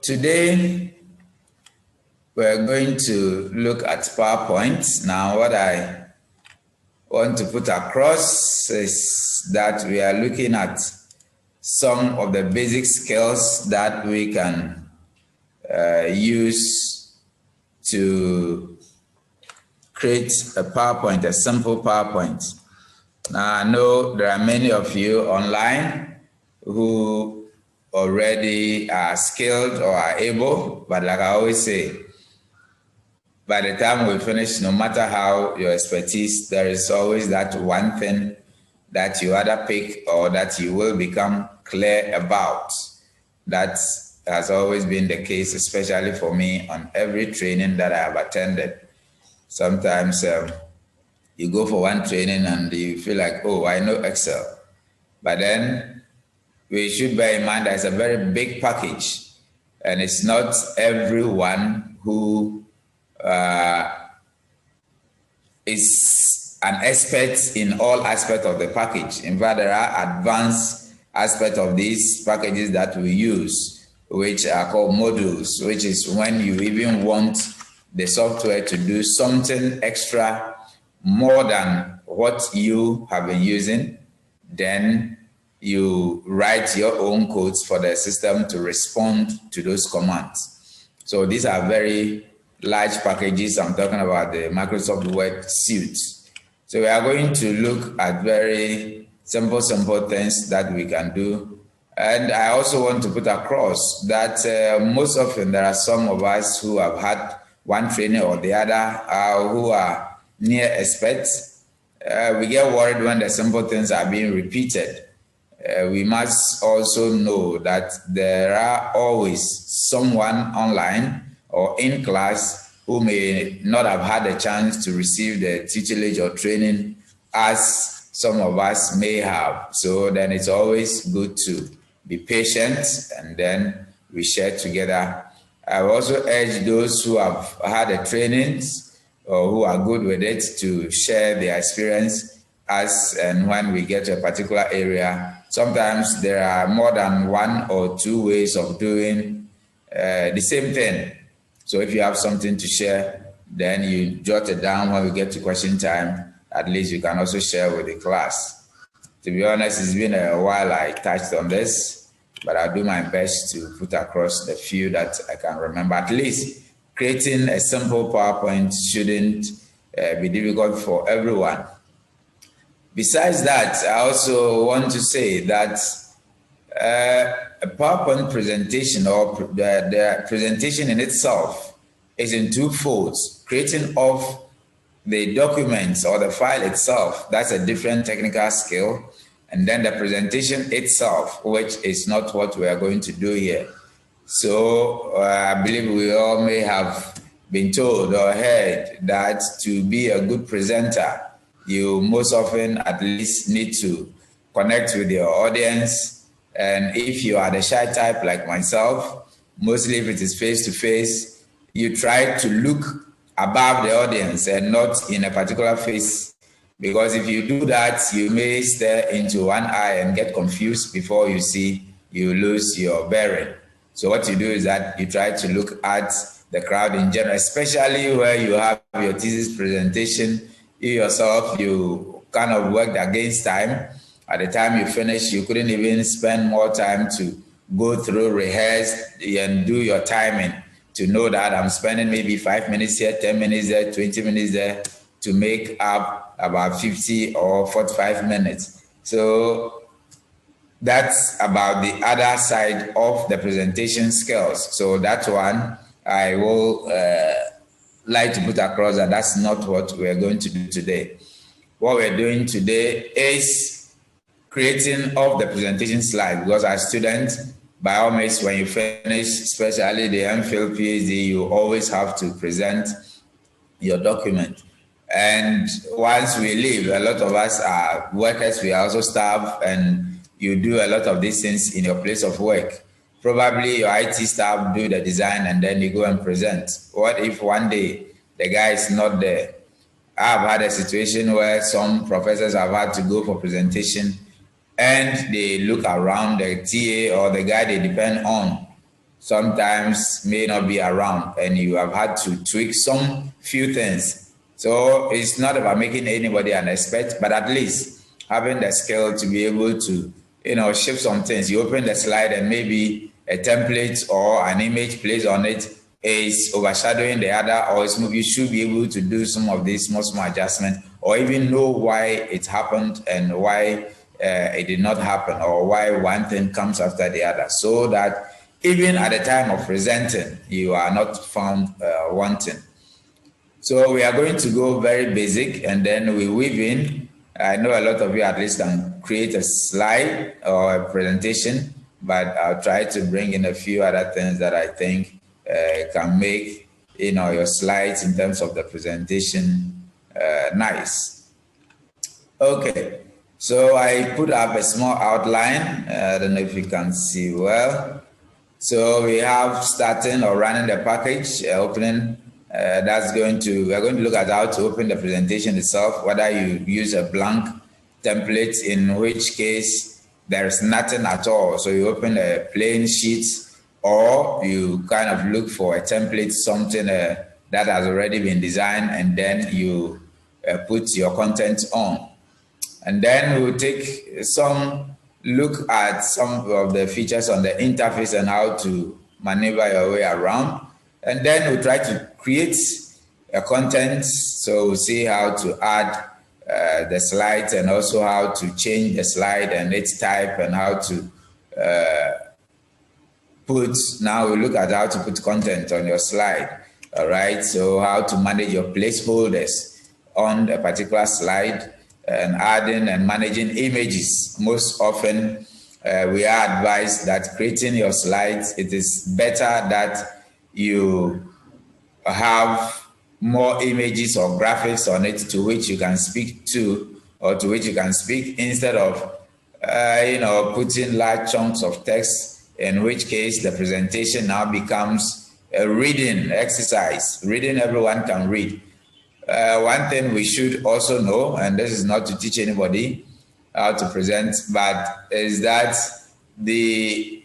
Today, we're going to look at PowerPoint. Now, what I want to put across is that we are looking at some of the basic skills that we can use to create a PowerPoint, a simple PowerPoint. Now, I know there are many of you online who already are skilled or are able, but like I always say, by the time we finish, no matter how your expertise, there is always that one thing that you either pick or that you will become clear about. That has always been the case, especially for me on every training that I have attended. Sometimes you go for one training and you feel like, oh, I know Excel. But then we should bear in mind that it's a very big package, and it's not everyone who is an expert in all aspects of the package. In fact, there are advanced aspects of these packages that we use, which are called modules, which is when you even want the software to do something extra more than what you have been using, then you write your own codes for the system to respond to those commands. So these are very large packages. I'm talking about the Microsoft Word suite. So we are going to look at very simple things that we can do. And I also want to put across that most often there are some of us who have had one training or the other who are near experts. We get worried when the simple things are being repeated. We must also know that there are always someone online or in class who may not have had a chance to receive the tutelage or training as some of us may have. So then it's always good to be patient, and then we share together. I also urge those who have had the trainings or who are good with it to share their experience as and when we get to a particular area. Sometimes there are more than one or two ways of doing the same thing. So if you have something to share, then you jot it down when we get to question time. At least you can also share with the class. To be honest, it's been a while I touched on this, but I'll do my best to put across the few that I can remember. At least creating a simple PowerPoint shouldn't be difficult for everyone. Besides that, I also want to say that a PowerPoint presentation or the presentation in itself is in two folds. Creating of the documents or the file itself, that's a different technical skill. And then the presentation itself, which is not what we are going to do here. So I believe we all may have been told or heard that to be a good presenter, you most often at least need to connect with your audience. And if you are the shy type like myself, mostly if it is face-to-face, you try to look above the audience and not in a particular face. Because if you do that, you may stare into one eye and get confused before you see you lose your bearing. So what you do is that you try to look at the crowd in general, especially where you have your thesis presentation. You yourself, you kind of worked against time. At the time you finish, you couldn't even spend more time to go through, rehearse, and do your timing to know that I'm spending maybe 5 minutes here, 10 minutes there, 20 minutes there to make up about 50 or 45 minutes. So that's about the other side of the presentation skills. So that one, I will like to put across that that's not what we're going to do today. What we're doing today is creating of the presentation slide, because as students, by all means, when you finish, especially the MPhil PhD, you always have to present your document. And once we leave, a lot of us are workers, we are also staff, and you do a lot of these things in your place of work. Probably your IT staff do the design and then you go and present. What if one day the guy is not there? I've had a situation where some professors have had to go for presentation and they look around the TA or the guy they depend on sometimes may not be around, and you have had to tweak some few things. So it's not about making anybody an expert, but at least having the skill to be able to, shift some things. You open the slide and maybe a template or an image placed on it is overshadowing the other, or you should be able to do some of these small adjustments, or even know why it happened and why it did not happen, or why one thing comes after the other, so that even at the time of presenting, you are not found wanting. So we are going to go very basic, and then we weave in. I know a lot of you at least can create a slide or a presentation, but I'll try to bring in a few other things that I think can make your slides in terms of the presentation nice. Okay, so I put up a small outline. I don't know if you can see well. So we have starting or running the package, opening. We're going to look at how to open the presentation itself, whether you use a blank template, in which case there is nothing at all. So you open a plain sheet, or you kind of look for a template, something that has already been designed, and then you put your content on. And then we'll take some look at some of the features on the interface and how to maneuver your way around. And then we'll try to create a content. So we'll see how to add the slides, and also how to change the slide and its type, and how to now we look at how to put content on your slide. All right, so how to manage your placeholders on a particular slide, and adding and managing images. Most often we are advised that creating your slides, it is better that you have more images or graphics on it to which you can speak to, or to which you can speak, instead of putting large chunks of text, in which case the presentation now becomes a reading exercise. Reading, everyone can read. One thing we should also know, and this is not to teach anybody how to present, but is that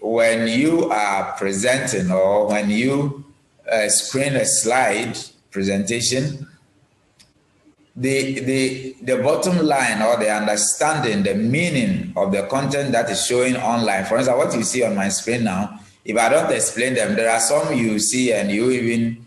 when you are presenting, or when you screen a slide presentation, the bottom line, or the understanding, the meaning of the content that is showing online. For instance, what you see on my screen now, if I don't explain them, there are some you see and you even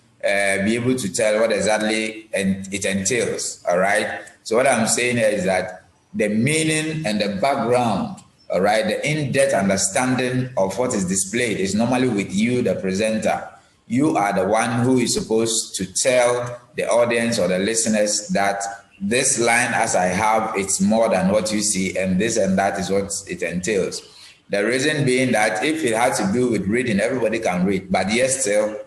be able to tell what exactly it entails. All right. So what I'm saying here is that the meaning and the background, all right, the in-depth understanding of what is displayed is normally with you, the presenter. You are the one who is supposed to tell the audience or the listeners that this line, as I have, it's more than what you see, and this and that is what it entails. The reason being that if it has to do with reading, everybody can read, but yes, still,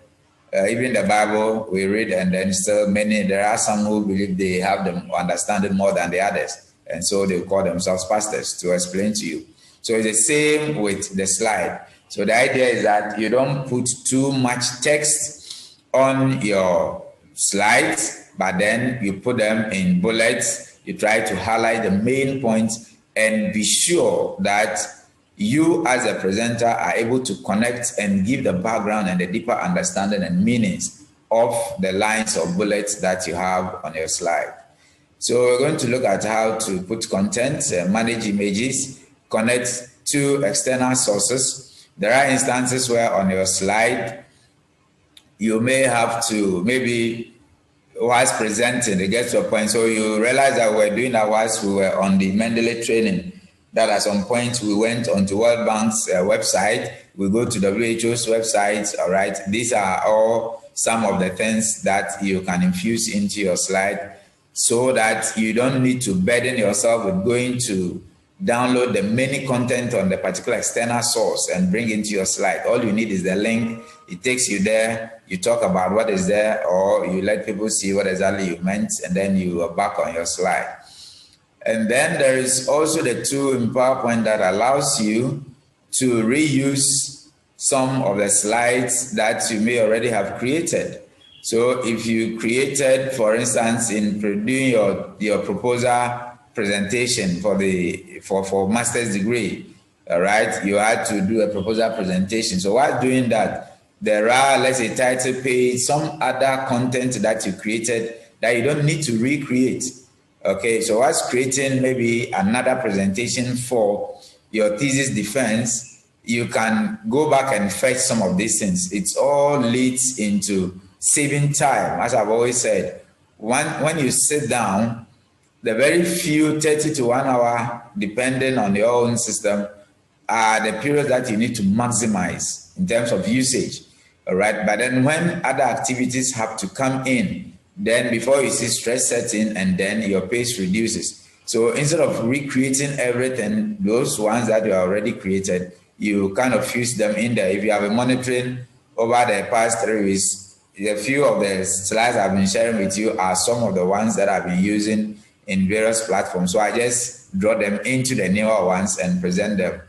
even the Bible we read, and then still there are some who believe they have the understanding more than the others, and so they call themselves pastors to explain to you. So it's the same with the slide. So the idea is that you don't put too much text on your slides, but then you put them in bullets. You try to highlight the main points, and be sure that you as a presenter are able to connect and give the background and the deeper understanding and meanings of the lines or bullets that you have on your slide. So we're going to look at how to put content, manage images, connect to external sources. There are instances where on your slide, you may have to, maybe whilst presenting, it gets to a point, so you realize that we're doing that whilst we were on the Mendeley training, that at some point we went onto World Bank's website, we go to WHO's website, all right? These are all some of the things that you can infuse into your slide, so that you don't need to burden yourself with going to download the many content on the particular external source and bring into your slide. All you need is the link. It takes you there. You talk about what is there, or you let people see what exactly you meant, and then you are back on your slide. And then there is also the tool in PowerPoint that allows you to reuse some of the slides that you may already have created. So if you created, for instance, in doing your proposal presentation for master's degree, all right, you had to do a proposal presentation. So while doing that, there are, let's say, title page, some other content that you created that you don't need to recreate. Okay, so whilst creating maybe another presentation for your thesis defense, you can go back and fetch some of these things. It all leads into saving time. As I've always said, when you sit down, the very few 30 to 1 hour, depending on your own system, are the periods that you need to maximize in terms of usage. All right. But then when other activities have to come in, then before you see stress setting, and then your pace reduces. So instead of recreating everything, those ones that you already created, you kind of fuse them in there. If you have been monitoring over the past 3 weeks, a few of the slides I've been sharing with you are some of the ones that I've been using in various platforms. So I just draw them into the newer ones and present them.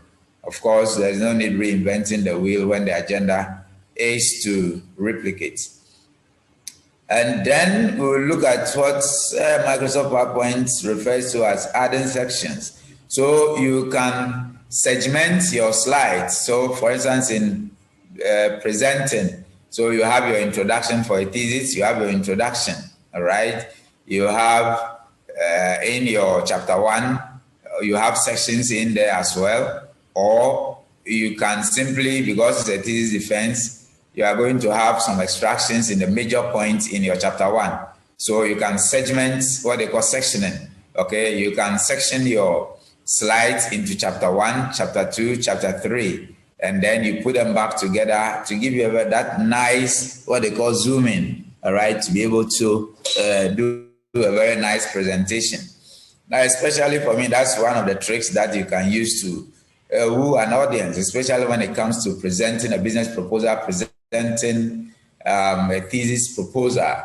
Of course, there's no need reinventing the wheel when the agenda is to replicate. And then we'll look at what Microsoft PowerPoint refers to as adding sections. So you can segment your slides. So for instance, in presenting, so you have your introduction for a thesis, you have your introduction, all right? You have in your chapter 1, you have sections in there as well, or you can simply, because it's a thesis defense, you are going to have some extractions in the major points in your chapter 1. So you can segment what they call sectioning. Okay, you can section your slides into chapter 1, chapter 2, chapter 3, and then you put them back together to give you that nice, what they call zooming, all right, to be able to do a very nice presentation. Now, especially for me, that's one of the tricks that you can use to woo an audience, especially when it comes to presenting a business proposal, presenting a thesis proposal.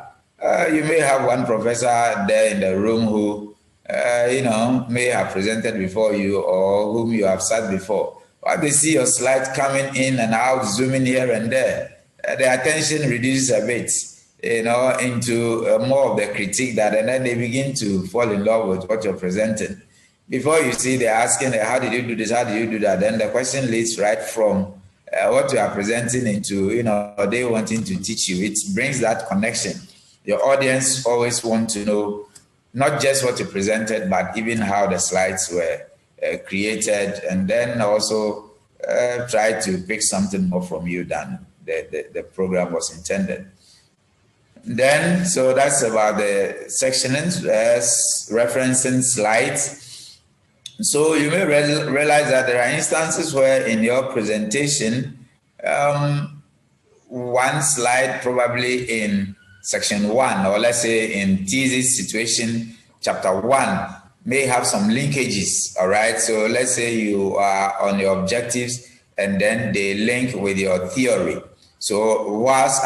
You may have one professor there in the room who, may have presented before you, or whom you have sat before. But they see your slides coming in and out, zooming here and there. The attention reduces a bit, into more of the critique that, and then they begin to fall in love with what you're presenting. Before you see, they're asking, how did you do this? How did you do that? Then the question leads right from what you are presenting into, they wanting to teach you. It brings that connection. Your audience always want to know not just what you presented, but even how the slides were created, and then also try to pick something more from you than the program was intended. Then, so that's about the sectioning, referencing slides. So you may realize that there are instances where in your presentation, one slide probably in section 1, or let's say in thesis situation, chapter 1, may have some linkages, all right? So let's say you are on your objectives and then they link with your theory. So whilst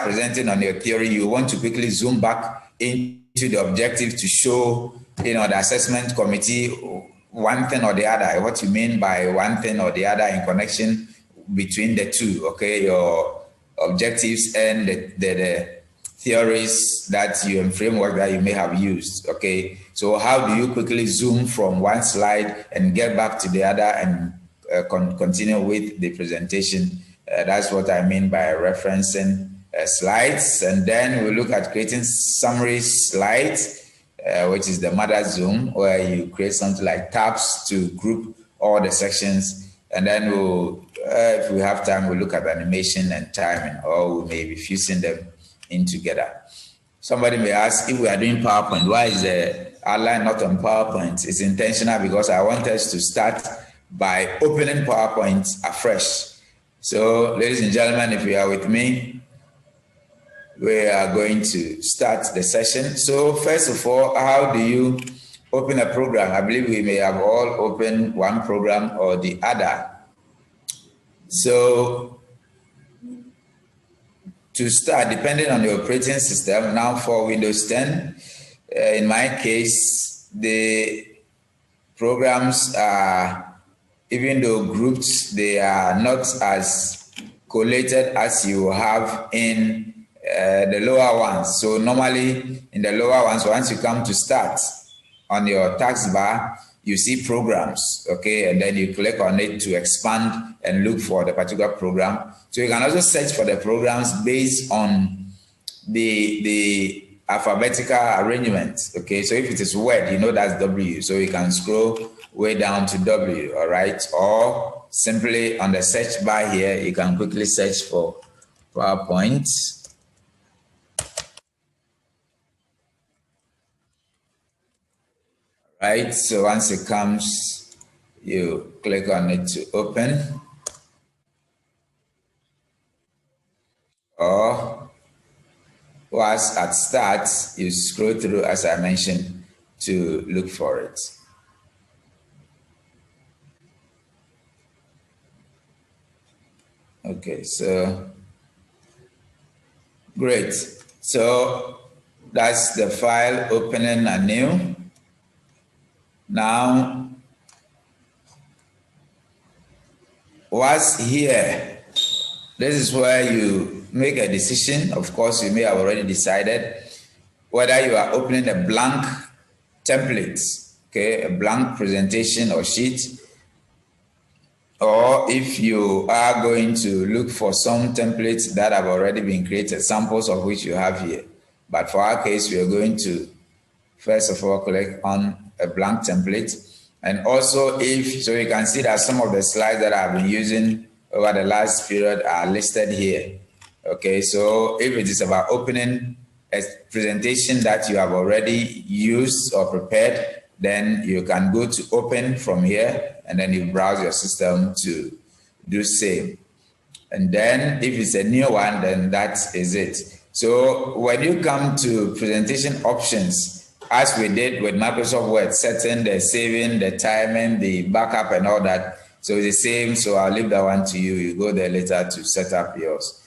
presenting on your theory, you want to quickly zoom back into the objective to show the assessment committee one thing or the other, what you mean by one thing or the other in connection between the two, okay, your objectives and the theories that you and framework that you may have used, okay? So how do you quickly zoom from one slide and get back to the other and continue with the presentation? That's what I mean by referencing slides. And then we look at creating summary slides, which is the mother zoom, where you create something like tabs to group all the sections. And then we'll, if we have time, we'll look at animation and timing, or we may be fusing them in together. Somebody may ask, if we are doing PowerPoint, why is the outline not on PowerPoint? It's intentional because I want us to start by opening PowerPoint afresh. So, ladies and gentlemen, if you are with me, we are going to start the session. So first of all, how do you open a program? I believe we may have all opened one program or the other. So to start, depending on the operating system, now for Windows 10, in my case, the programs are, even though grouped, they are not as collated as you have in the lower ones. So normally in the lower ones, once you come to start on your taskbar, you see programs, okay, and then you click on it to expand and look for the particular program. So you can also search for the programs based on the alphabetical arrangement, okay. So if it is Word, you know that's W, so you can scroll way down to W, all right, or simply on the search bar here, you can quickly search for PowerPoint. Right, so once it comes, you click on it to open, or once at start, you scroll through as I mentioned to look for it. Okay, so great. So that's the file opening anew. Now, what's here? This is where you make a decision. Of course, you may have already decided whether you are opening a blank template, okay, a blank presentation or sheet, or if you are going to look for some templates that have already been created, samples of which you have here. But for our case, we are going to first of all click on a blank template. And also so you can see that some of the slides that I've been using over the last period are listed here. Okay, so if it is about opening a presentation that you have already used or prepared, then you can go to open from here and then you browse your system to do same. And then if it's a new one, then that is it. So when you come to presentation options, as we did with Microsoft Word, setting the saving, the timing, the backup and all that, so it's the same. So I'll leave that one to you. You go there later to set up yours.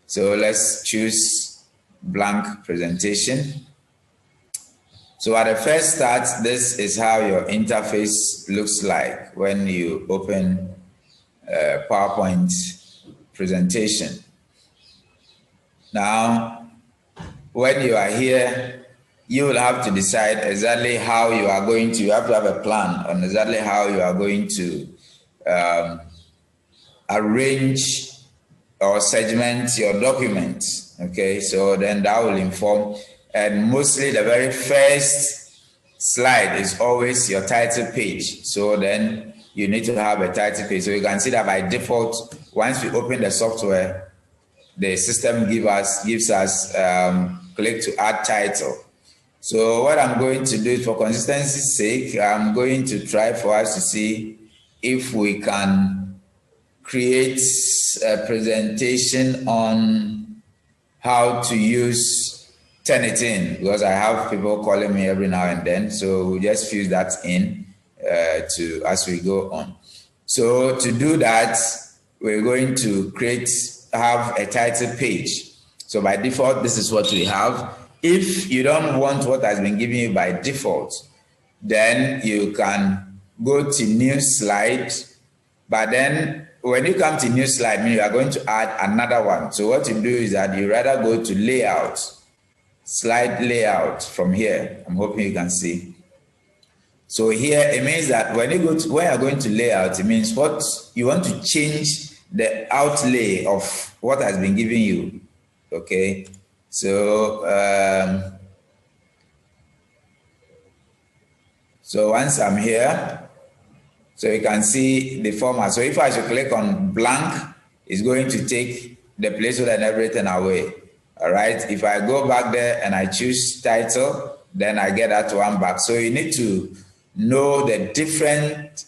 So let's choose blank presentation. So at the first start, this is how your interface looks like when you open a PowerPoint presentation. Now, when you are here, you will have to decide exactly how you are going to, you have to have a plan on exactly how you are going to arrange or segment your document, okay? So then that will inform, and mostly the very first slide is always your title page. So then you need to have a title page. So you can see that by default, once we open the software, the system gives us click to add title. So what I'm going to do for consistency's sake, I'm going to try for us to see if we can create a presentation on how to use Turnitin, because I have people calling me every now and then. So we just fuse that in as we go on. So to do that, we're going to have a title page. So by default, this is what we have. If you don't want what has been given you by default, then you can go to new slide. But then when you come to new slide, you are going to add another one. So what you do is that you rather go to layout, slide layout from here. I'm hoping you can see. So here it means that when you are going to layout, it means what you want to change the outlay of what has been given you. Okay. So so once I'm here, so you can see the format. So if I should click on blank, it's going to take the placeholder and everything away. All right. If I go back there and I choose title, then I get that one back. So you need to know the different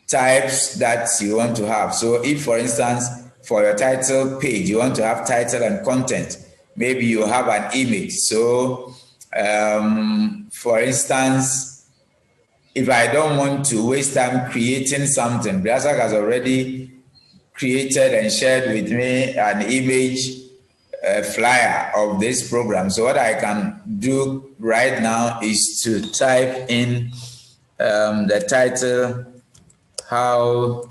types that you want to have. So if, for instance, for your title page, you want to have title and content, maybe you have an image. So for instance, if I don't want to waste time creating something, GRASAG has already created and shared with me an image flyer of this program. So what I can do right now is to type in the title, how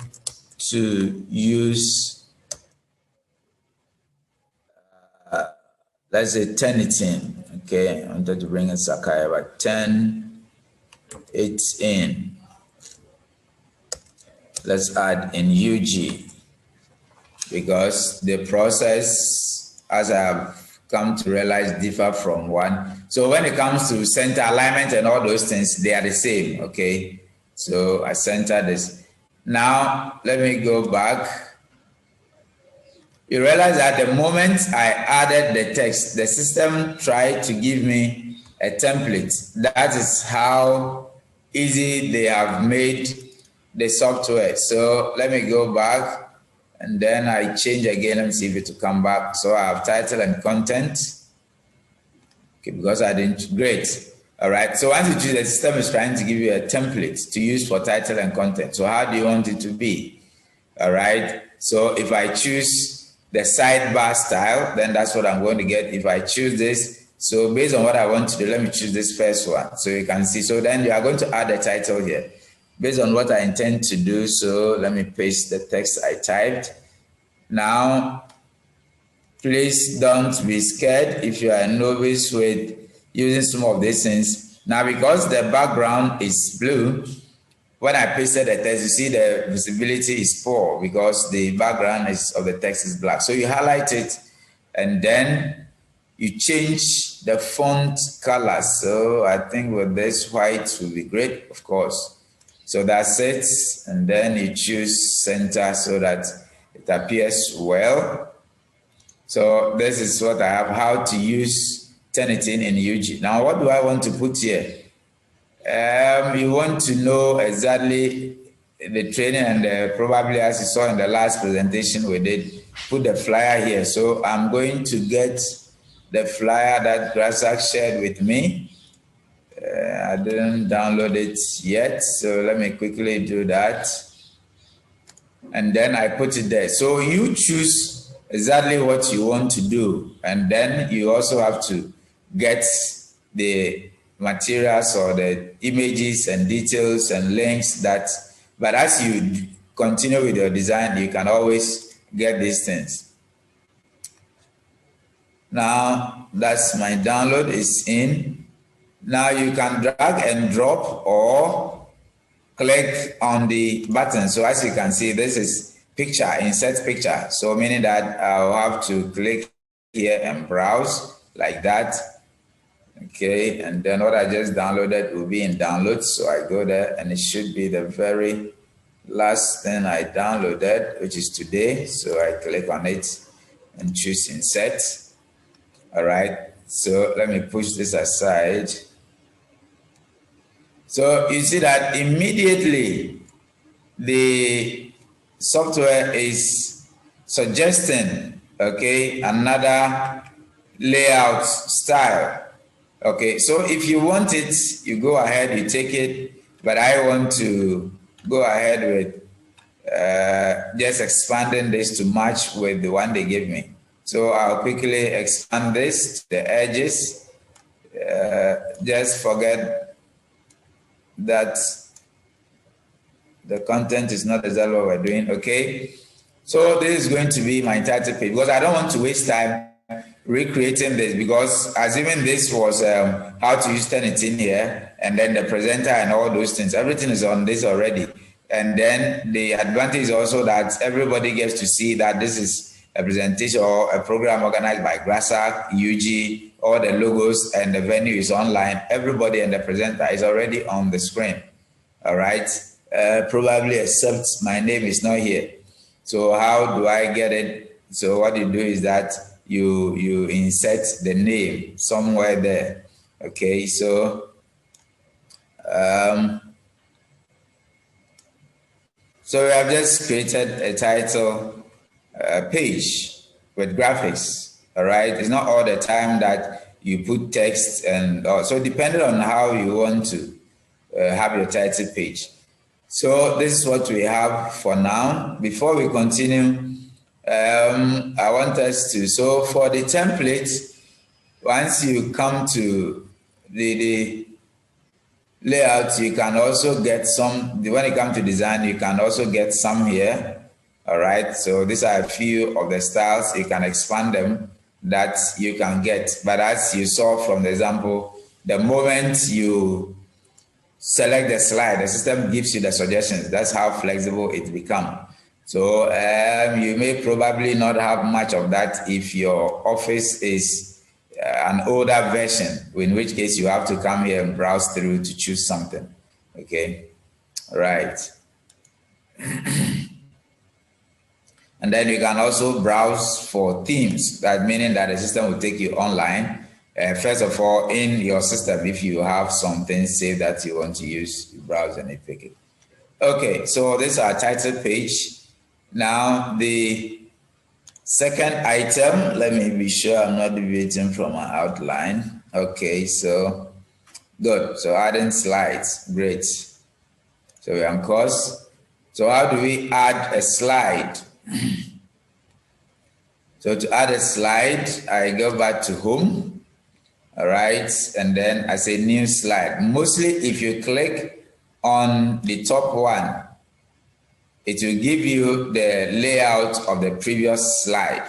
to use, let's say Turnitin. Okay, I wanted to bring in Sakai, but turn it in. let's add in UG, because the process, as I've come to realize, differ from one. So when it comes to center alignment and all those things, they are the same, okay? So I center this. Now, let me go back. You realize that the moment I added the text, the system tried to give me a template. That is how easy they have made the software. So let me go back, and then I change again. Let me see if it will come back. So I have title and content. Okay, because I didn't, great. All right, so once you choose, the system is trying to give you a template to use for title and content. So how do you want it to be? All right, so if I choose the sidebar style, then that's what I'm going to get. If I choose this, so based on what I want to do, let me choose this first one. So you can see, so then you are going to add a title here based on what I intend to do. So let me paste the text I typed. Now, please don't be scared if you are a novice with using some of these things. Now, because the background is blue, when I pasted the text, you see the visibility is poor because the background of the text is black. So you highlight it, and then you change the font color. So I think with this white will be great, of course. So that's it, and then you choose center so that it appears well. So this is what I have, how to use Turnitin in UG. Now, what do I want to put here? You want to know exactly the training, and probably, as you saw in the last presentation we did, put the flyer here. So I'm going to get the flyer that GRASAG shared with me. I didn't download it yet, so let me quickly do that. And then I put it there. So you choose exactly what you want to do, and then you also have to get the materials or the images and details and links that, but as you continue with your design, you can always get these things. Now, that's my download is in. Now you can drag and drop or click on the button. So as you can see, this is picture, insert picture. So meaning that I'll have to click here and browse like that. Okay, and then what I just downloaded will be in downloads. So I go there, and it should be the very last thing I downloaded, which is today. So I click on it and choose insert. All right, so let me push this aside. So you see that immediately the software is suggesting, okay, another layout style. Okay, so if you want it, you go ahead, you take it, but I want to go ahead with just expanding this to match with the one they gave me. So I'll quickly expand this to the edges. Just forget that the content is not exactly what we're doing, okay? So this is going to be my title page, because I don't want to waste time recreating this, because assuming this was how to use Turnitin here, and then the presenter and all those things, everything is on this already. And then the advantage is also that everybody gets to see that this is a presentation or a program organized by GRASAG, UG, all the logos and the venue is online. Everybody and the presenter is already on the screen. All right, probably except my name is not here. So how do I get it? So what you do is that you insert the name somewhere there. Okay, so so we have just created a title page with graphics. All right, it's not all the time that you put text, and so depending on how you want to have your title page. So this is what we have for now. Before we continue, I want us to, so for the template, once you come to the layout, you can also get some, when it comes to design, you can also get some here. All right, so these are a few of the styles. You can expand them that you can get. But as you saw from the example, the moment you select the slide. The system gives you the suggestions. That's how flexible it becomes. So you may probably not have much of that if your office is an older version, in which case you have to come here and browse through to choose something. Okay, right. And then you can also browse for themes, that meaning that the system will take you online. First of all, in your system, if you have something saved that you want to use, you browse and you pick it. Okay, so this is our title page. Now, the second item, let me be sure I'm not deviating from my outline. Okay, so good. So adding slides, great. So we're on course. So how do we add a slide? So to add a slide, I go back to home, all right, and then I say new slide. Mostly if you click on the top one, it will give you the layout of the previous slide.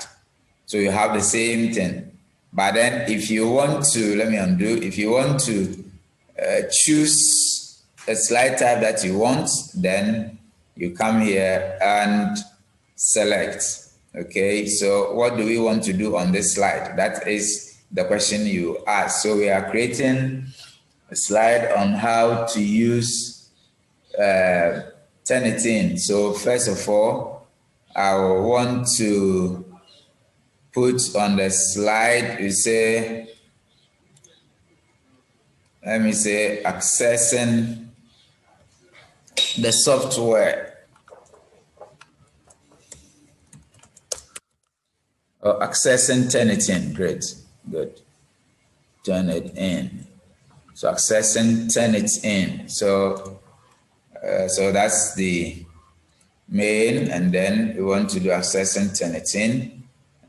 So you have the same thing. But then if you want to, let me undo, if you want to choose a slide type that you want, then you come here and select. Okay, so what do we want to do on this slide? That is the question you ask. So we are creating a slide on how to use Turnitin. So first of all, I will want to put on the slide, you say, let me say, accessing the software. Oh, accessing Turnitin, great, good. Turn it in. So accessing Turnitin. So that's the main, and then we want to do accessing Turnitin.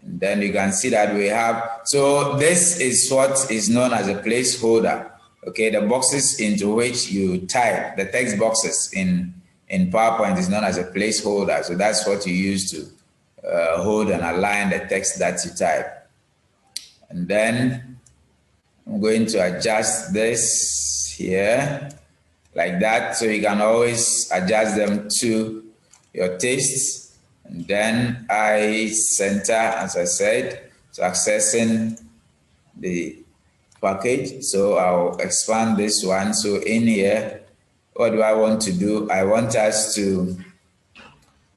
And then you can see that we have, so this is what is known as a placeholder. Okay, the boxes into which you type, the text boxes in PowerPoint is known as a placeholder. So that's what you use to hold and align the text that you type. And then I'm going to adjust this here like that, so you can always adjust them to your taste. And then I center, as I said, so accessing the package. So I'll expand this one. So in here, what do I want to do? I want us to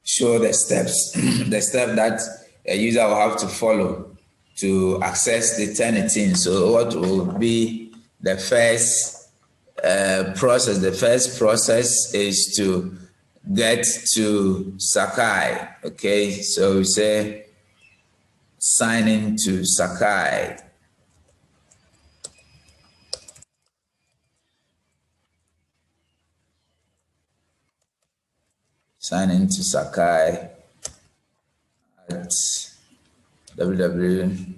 show the steps, the step that a user will have to follow to access the Turnitin. So what will be the first process? The first process is to get to Sakai. Okay, so we say sign in to Sakai. Sign in to Sakai at www.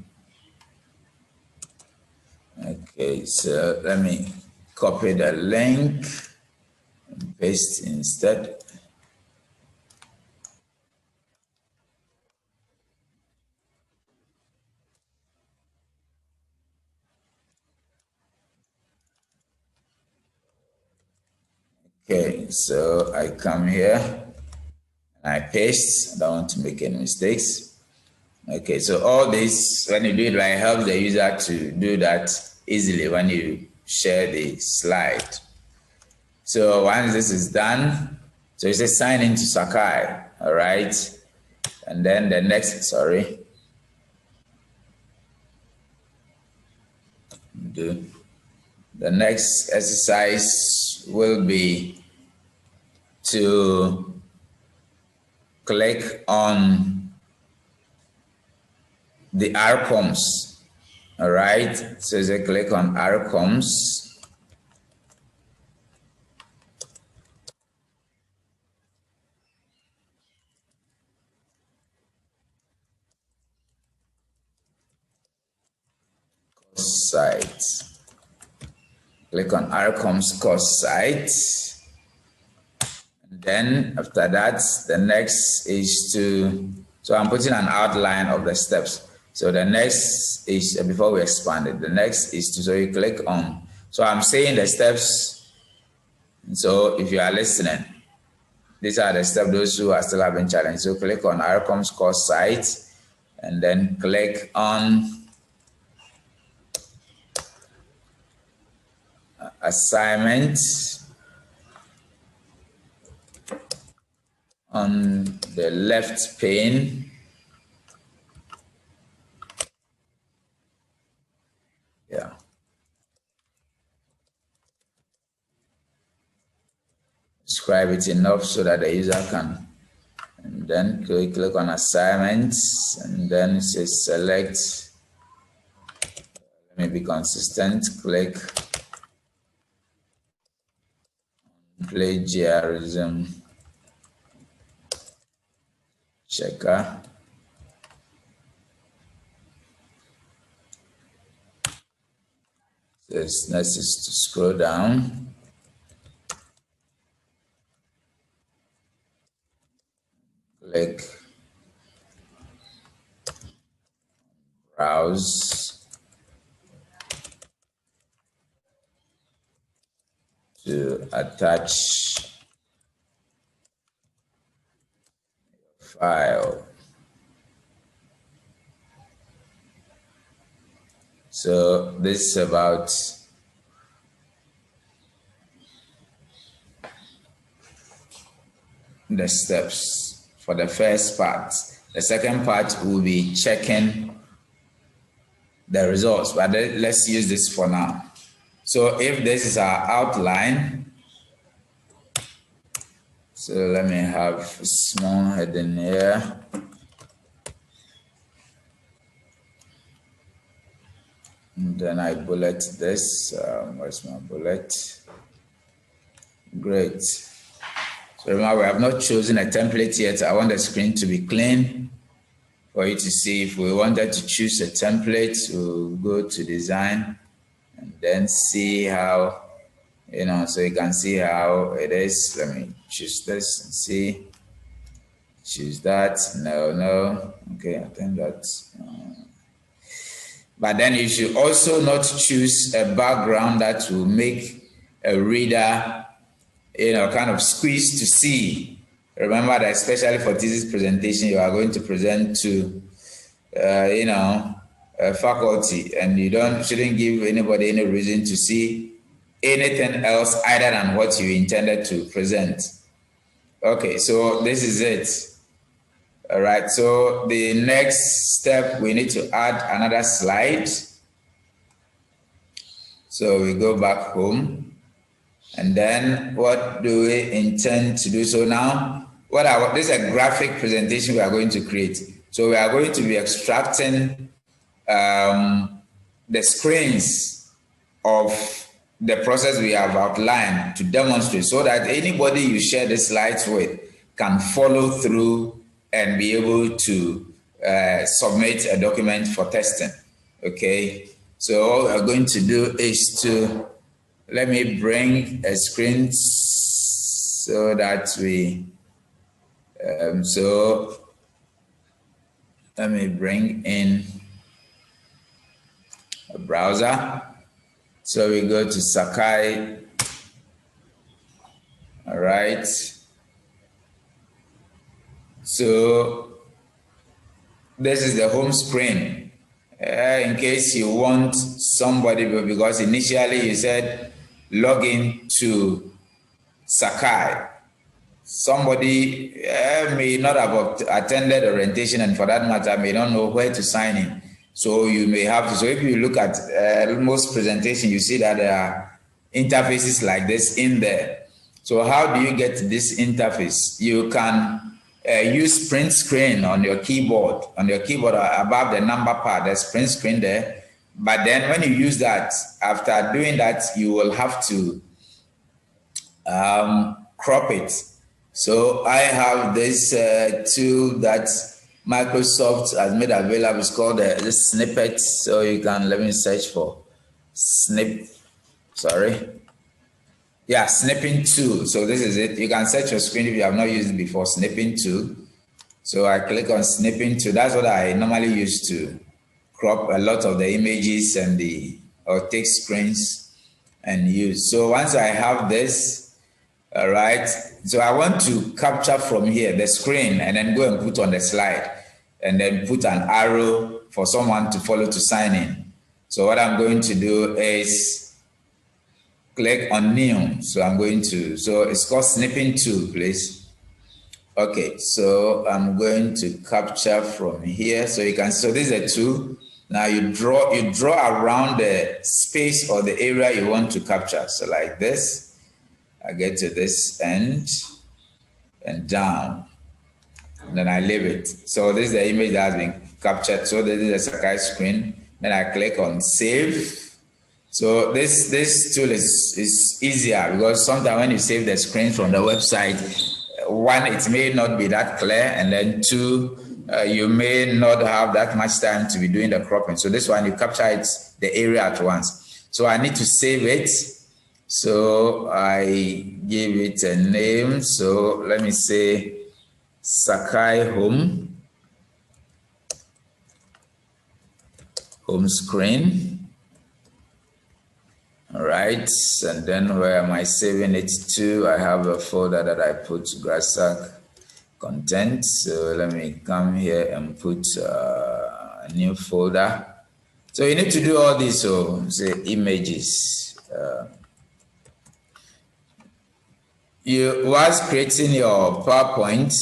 Okay, so let me copy the link and paste instead. Okay, so I come here and I paste. I don't want to make any mistakes. Okay, so all this, when you do it, it helps the user to do that easily when you share the slide. So once this is done, so you say sign into Sakai, all right? And then the next, the next exercise will be to click on the icons, all right? So you click on icons. Site. Click on icons course site. And then after that, the next is to, so I'm putting an outline of the steps. So the next is, before we expand it, the next is to, so you click on, so I'm saying the steps So if you are listening, these are the steps those who are still having challenge. So click on ARCOM's course site and then click on assignments on the left pane. Yeah. Describe it enough so that the user can, and then click on assignments and then it says select. Let me be consistent. Click plagiarism checker. This next is to scroll down. Click browse to attach file. So this is about the steps for the first part. The second part will be checking the results, but let's use this for now. So if this is our outline, so let me have a small heading here. And then I bullet this. Where's my bullet? Great. So remember, we have not chosen a template yet. I want the screen to be clean for you to see. If we wanted to choose a template, we'll go to design and then see how, so you can see how it is. Let me choose this and see. Choose that. No. Okay, I think that's. But then you should also not choose a background that will make a reader, kind of squeeze to see. Remember that especially for thesis presentation, you are going to present to, faculty, and you shouldn't give anybody any reason to see anything else other than what you intended to present. Okay, so this is it. All right, so the next step, we need to add another slide. So we go back home, and then what do we intend to do? So now, this is a graphic presentation we are going to create. So we are going to be extracting the screens of the process we have outlined to demonstrate, so that anybody you share the slides with can follow through and be able to submit a document for testing. Okay, so all we are going to do is to, let me bring a screen so that we, so let me bring in a browser. So we go to Sakai. All right. So this is the home screen. In case you want somebody, because initially you said log in to Sakai. Somebody may not have attended orientation, and for that matter may not know where to sign in. So you may have to, so if you look at most presentation, you see that there are interfaces like this in there. So how do you get this interface? You can use print screen on your keyboard. On your keyboard above the number part, there's print screen there. But then when you use that, after doing that, you will have to crop it. So I have this tool that Microsoft has made available. It's called the snippet. So you can, let me search for Snipping Tool. So this is it. You can search your screen if you have not used it before, Snipping Tool. So I click on Snipping Tool. That's what I normally use to crop a lot of the images and or take screens and use. So once I have this, All right. So I want to capture from here the screen and then go and put on the slide and then put an arrow for someone to follow to sign in. So what I'm going to do is click on new. So I'm going to, so it's called Snipping Tool, please. Okay, so I'm going to capture from here. So you can, so this is a tool. Now you draw around the space or the area you want to capture. So like this. I get to this end and down, and then I leave it. So this is the image that has been captured. So this is the Sakai screen. Then I click on save. So this tool is easier because sometimes when you save the screen from the website, one, it may not be that clear, and then two, you may not have that much time to be doing the cropping. So this one, you capture it, the area at once. So I need to save it. So I give it a name. So let me say Sakai home screen. All right. And then where am I saving it to? I have a folder that I put GRASAG content. So let me come here and put a new folder. So you need to do all this. So say images. Whilst creating your PowerPoint,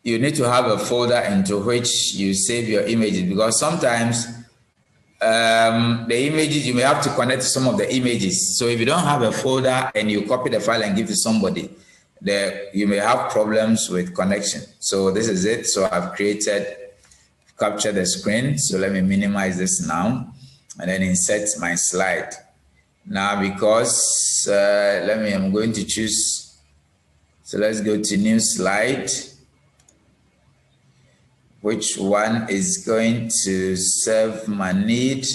you need to have a folder into which you save your images, because sometimes the images, you may have to connect to some of the images. So if you don't have a folder and you copy the file and give to somebody, you may have problems with connection. So this is it. So I've captured the screen. So let me minimize this now and then insert my slide. Now, because I'm going to choose. So let's go to new slide. Which one is going to serve my need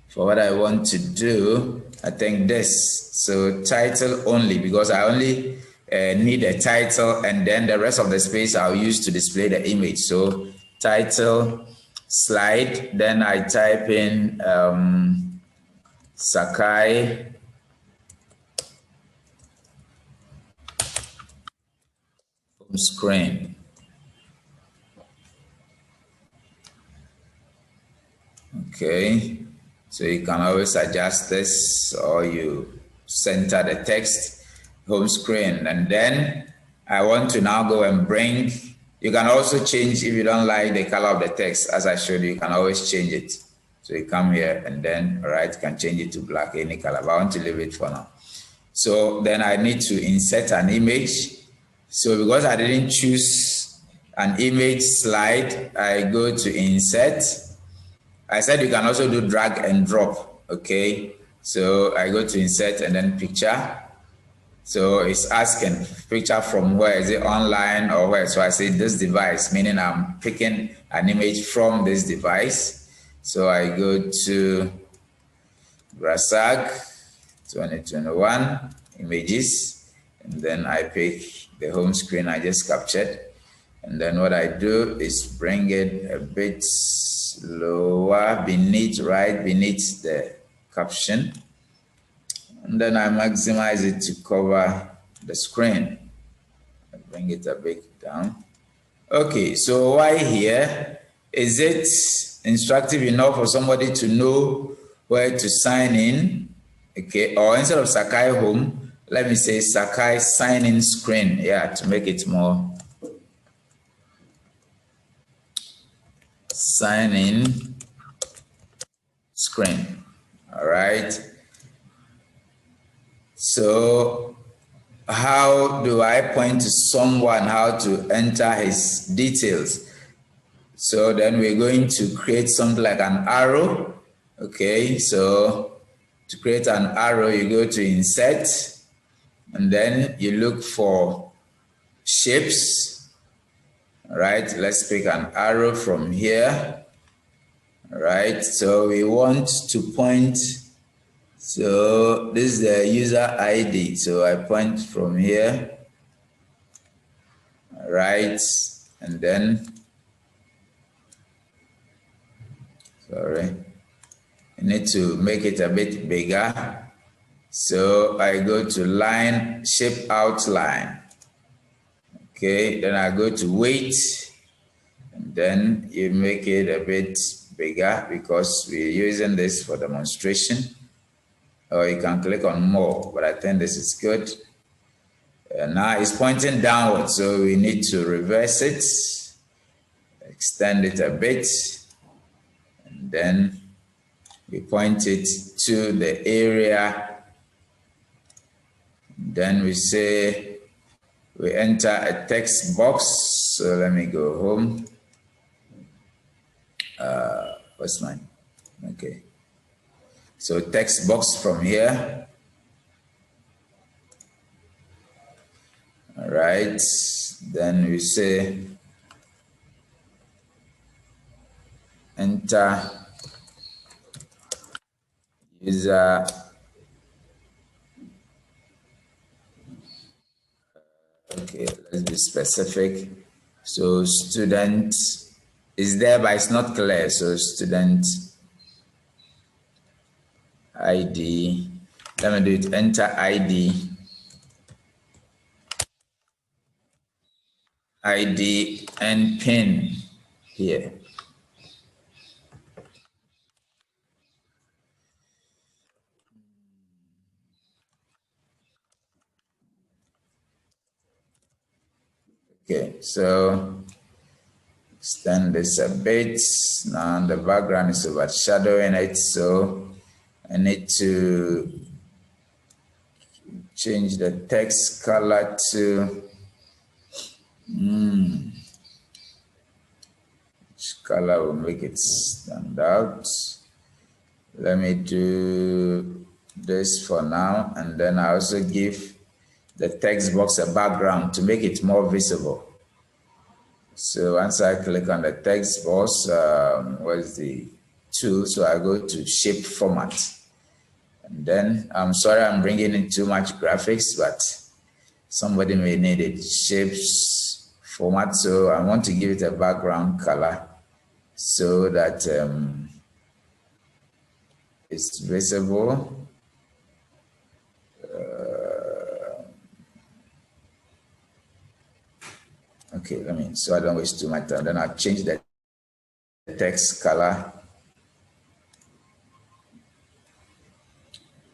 for what I want to do? I think this. So title only, because I only need a title, and then the rest of the space I'll use to display the image. So title, slide, then I type in Sakai home screen. Okay, so you can always adjust this, or you center the text, home screen, and then I want to now go and bring, you can also change, if you don't like the color of the text, as I showed you, you can always change it. So you come here and then, all right, you can change it to black, any color, but I want to leave it for now. So then I need to insert an image. So because I didn't choose an image slide, I go to insert. I said you can also do drag and drop, okay? So I go to insert and then picture. So it's asking picture from where, is it online or where? So I say this device, meaning I'm picking an image from this device. So I go to GRASAG 2021 images, and then I pick the home screen I just captured. And then what I do is bring it a bit lower beneath, right beneath the caption. And then I maximize it to cover the screen. I bring it a bit down. Okay, so why here? Is it instructive enough for somebody to know where to sign in? Okay, or instead of Sakai home, let me say Sakai sign in screen. Yeah, to make it more sign in screen. All right. So how do I point to someone how to enter his details? So then we're going to create something like an arrow. Okay, so to create an arrow, you go to insert, and then you look for shapes. All right, let's pick an arrow from here. All right, so we want to point. So this is the user ID. So I point from here. All right, and then, sorry. You need to make it a bit bigger. So I go to line, shape outline. Okay, then I go to weight, and then you make it a bit bigger because we're using this for demonstration. Or you can click on more, but I think this is good. Now it's pointing downward, so we need to reverse it, extend it a bit, and then we point it to the area. Then we say we enter a text box. So let me go home. What's mine? Okay. So text box from here. All right. Then we say enter user okay, let's be specific. So student is there, but it's not clear. So student ID. Let me do it. Enter ID. ID and pin here. Okay, so extend this a bit. Now the background is overshadowing it, so I need to change the text color to which color will make it stand out. Let me do this for now, and then I also give the text box a background to make it more visible. So once I click on the text box, where's the tool? So I go to shape format. And then I'm sorry I'm bringing in too much graphics, but somebody may need it. Shapes format. So I want to give it a background color so that it's visible. Okay, so I don't waste too much time. Then I'll change the text color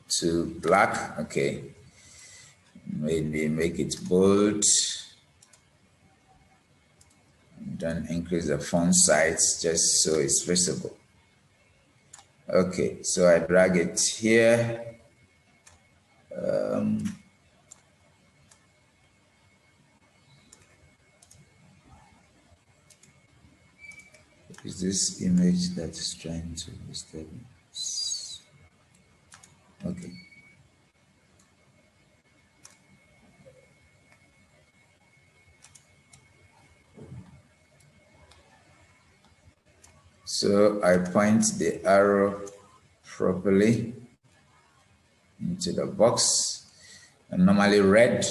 to black. Okay, maybe make it bold. Then increase the font size just so it's visible. Okay, so I drag it here. Is this image that is trying to disturb me? Okay. So I point the arrow properly into the box. And normally red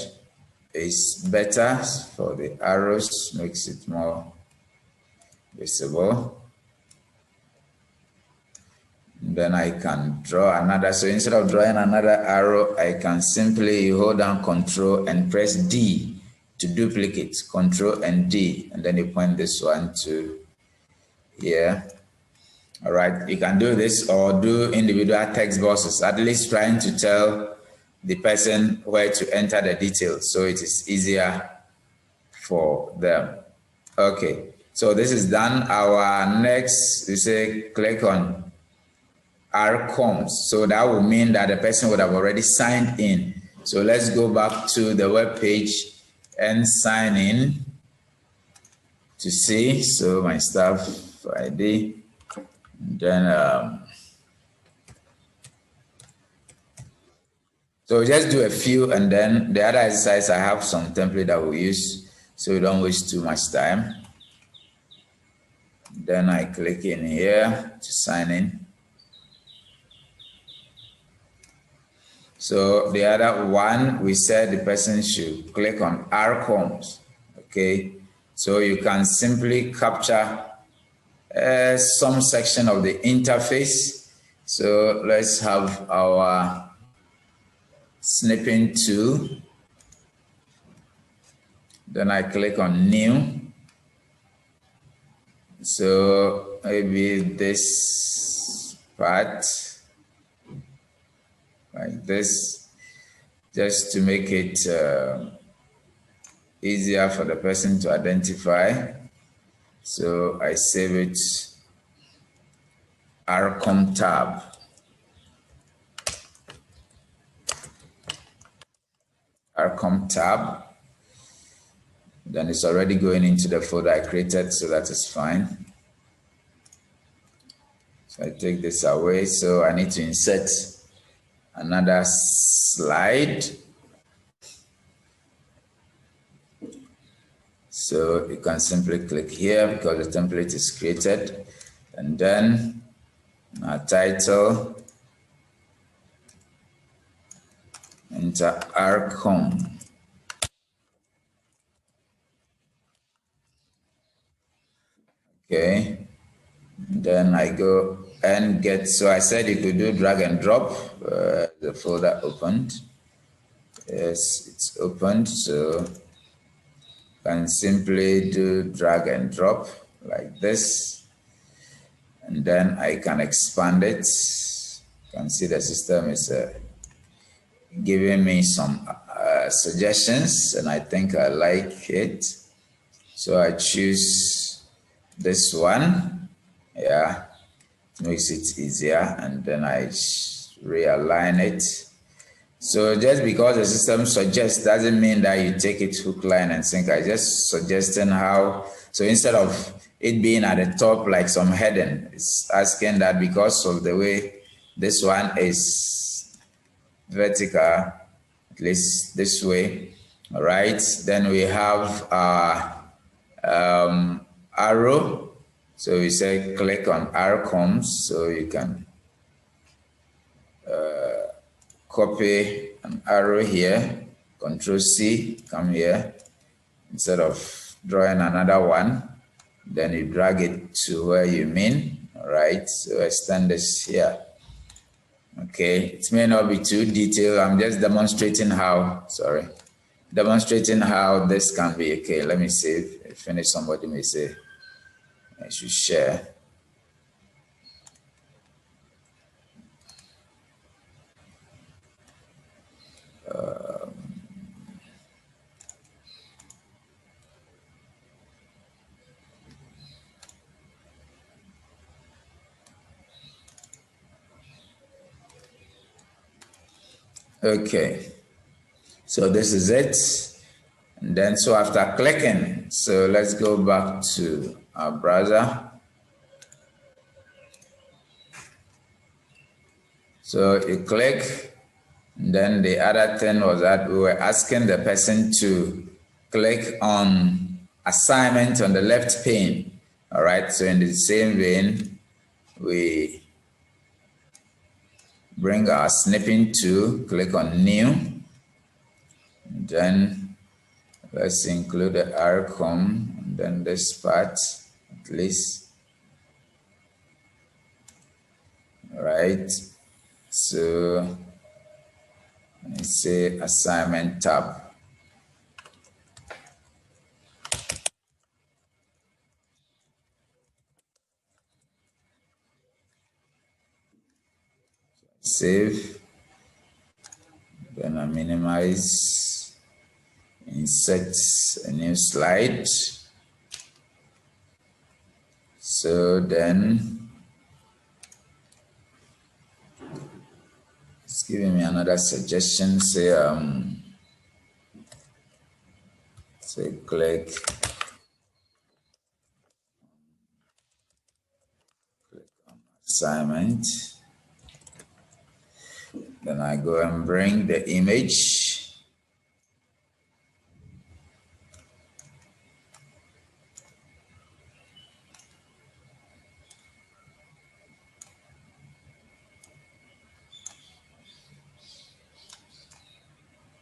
is better for the arrows, makes it more visible. Then I can draw another. So instead of drawing another arrow, I can simply hold down Control and press D to duplicate. Control and D, and then you point this one to here. All right, you can do this or do individual text boxes, at least trying to tell the person where to enter the details so it is easier for them. Okay, so this is done. Our next, we say click on RCOMS. So that will mean that the person would have already signed in. So let's go back to the web page and sign in to see. So my staff ID, then so just do a few, and then the other exercise I have some template that we'll use so we don't waste too much time. Then I click in here to sign in. So the other one, we said the person should click on RCOMS. Okay, so you can simply capture some section of the interface So let's have our Snipping Tool. Then I click on New. So maybe this part, like this, just to make it easier for the person to identify. So I save it, Arcom tab. Arcom tab. Then it's already going into the folder I created, so that is fine. So I take this away. So I need to insert another slide. So you can simply click here because the template is created. And then our title, enter Arcom. Okay. Then I go and get, so I said you could do drag and drop. The folder opened. Yes, it's opened. So you can simply do drag and drop like this. And then I can expand it. You can see the system is giving me some suggestions, and I think I like it. So I choose this one. Yeah, it makes it easier, and then I realign it. So just because the system suggests doesn't mean that you take it hook, line, and sinker. I just suggesting how. So instead of it being at the top like some heading, it's asking that because of the way this one is vertical, at least this way. All right. Then we have our arrow. So we say click on Arcoms, so you can copy an arrow here, Control C, come here. Instead of drawing another one, then you drag it to where you mean. All right, so extend this here. Okay, it may not be too detailed. I'm just demonstrating how, demonstrating how this can be. Okay, let me save. Finish. Somebody may say, I should share. Okay, so this is it. And then, so after clicking, so let's go back to our browser. So you click, and then the other thing was that we were asking the person to click on assignment on the left pane. All right, so in the same vein, we bring our Snipping Tool, click on New, and then let's include the Arcom, and then this part, at least. All right, so let's say Assignment tab. Save, then I minimize, insert a new slide. So then it's giving me another suggestion. Say click on assignment. Then I go and bring the image.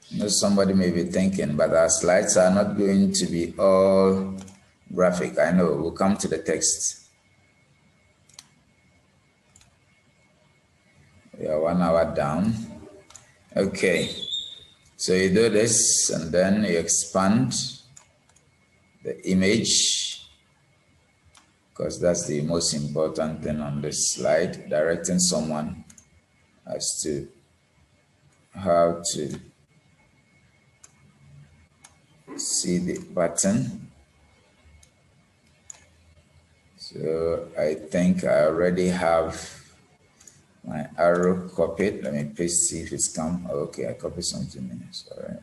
You know, somebody may be thinking, but our slides are not going to be all graphic. I know, we'll come to the text. We are 1 hour down. Okay, so you do this and then you expand the image, because that's the most important thing on this slide, directing someone as to how to see the button. So I think I already have my arrow copied. Let me paste, see if it's come. Okay, I copied something in. Sorry.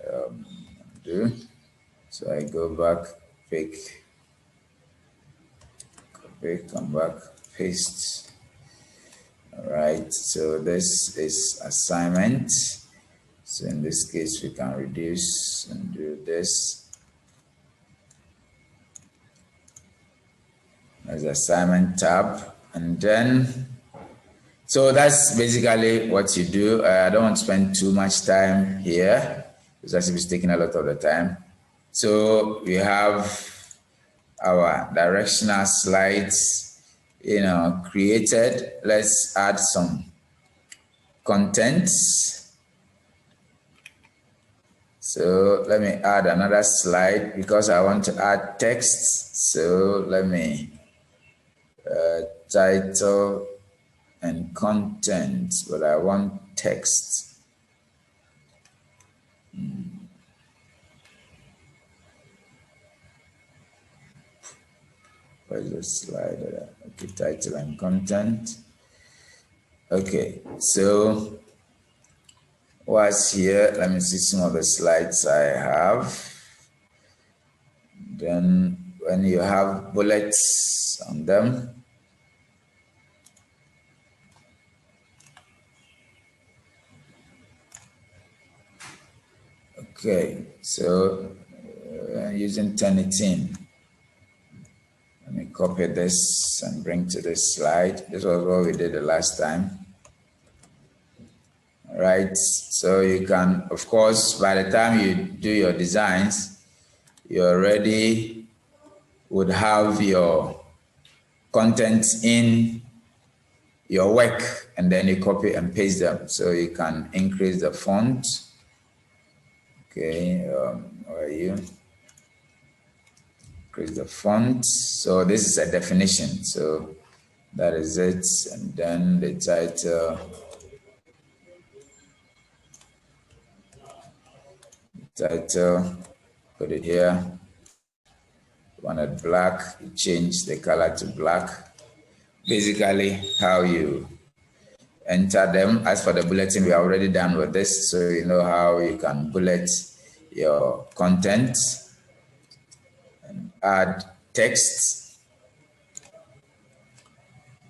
Do. So I go back, pick, copy, come back, paste. All right. So this is assignment. So in this case, we can reduce and do this. There's the assignment tab, and then so that's basically what you do. I don't want to spend too much time here because as if it's taking a lot of the time. So we have our directional slides, created. Let's add some content. So let me add another slide because I want to add text. So let me title and content, but I want text. Where's the slide? Okay, title and content. Okay, so what's here? Let me see some of the slides I have. Then when you have bullets on them, okay, so using Turnitin. Let me copy this and bring to this slide. This was what we did the last time. All right, so you can, of course, by the time you do your designs, you already would have your content in your work, and then you copy and paste them. So you can increase the font. Okay, where are you? Increase the font. So this is a definition. So that is it. And then the title. Put it here. Wanted black, you change the color to black. Basically, how you enter them. As for the bulletin, we are already done with this, so you know how you can bullet your content and add text.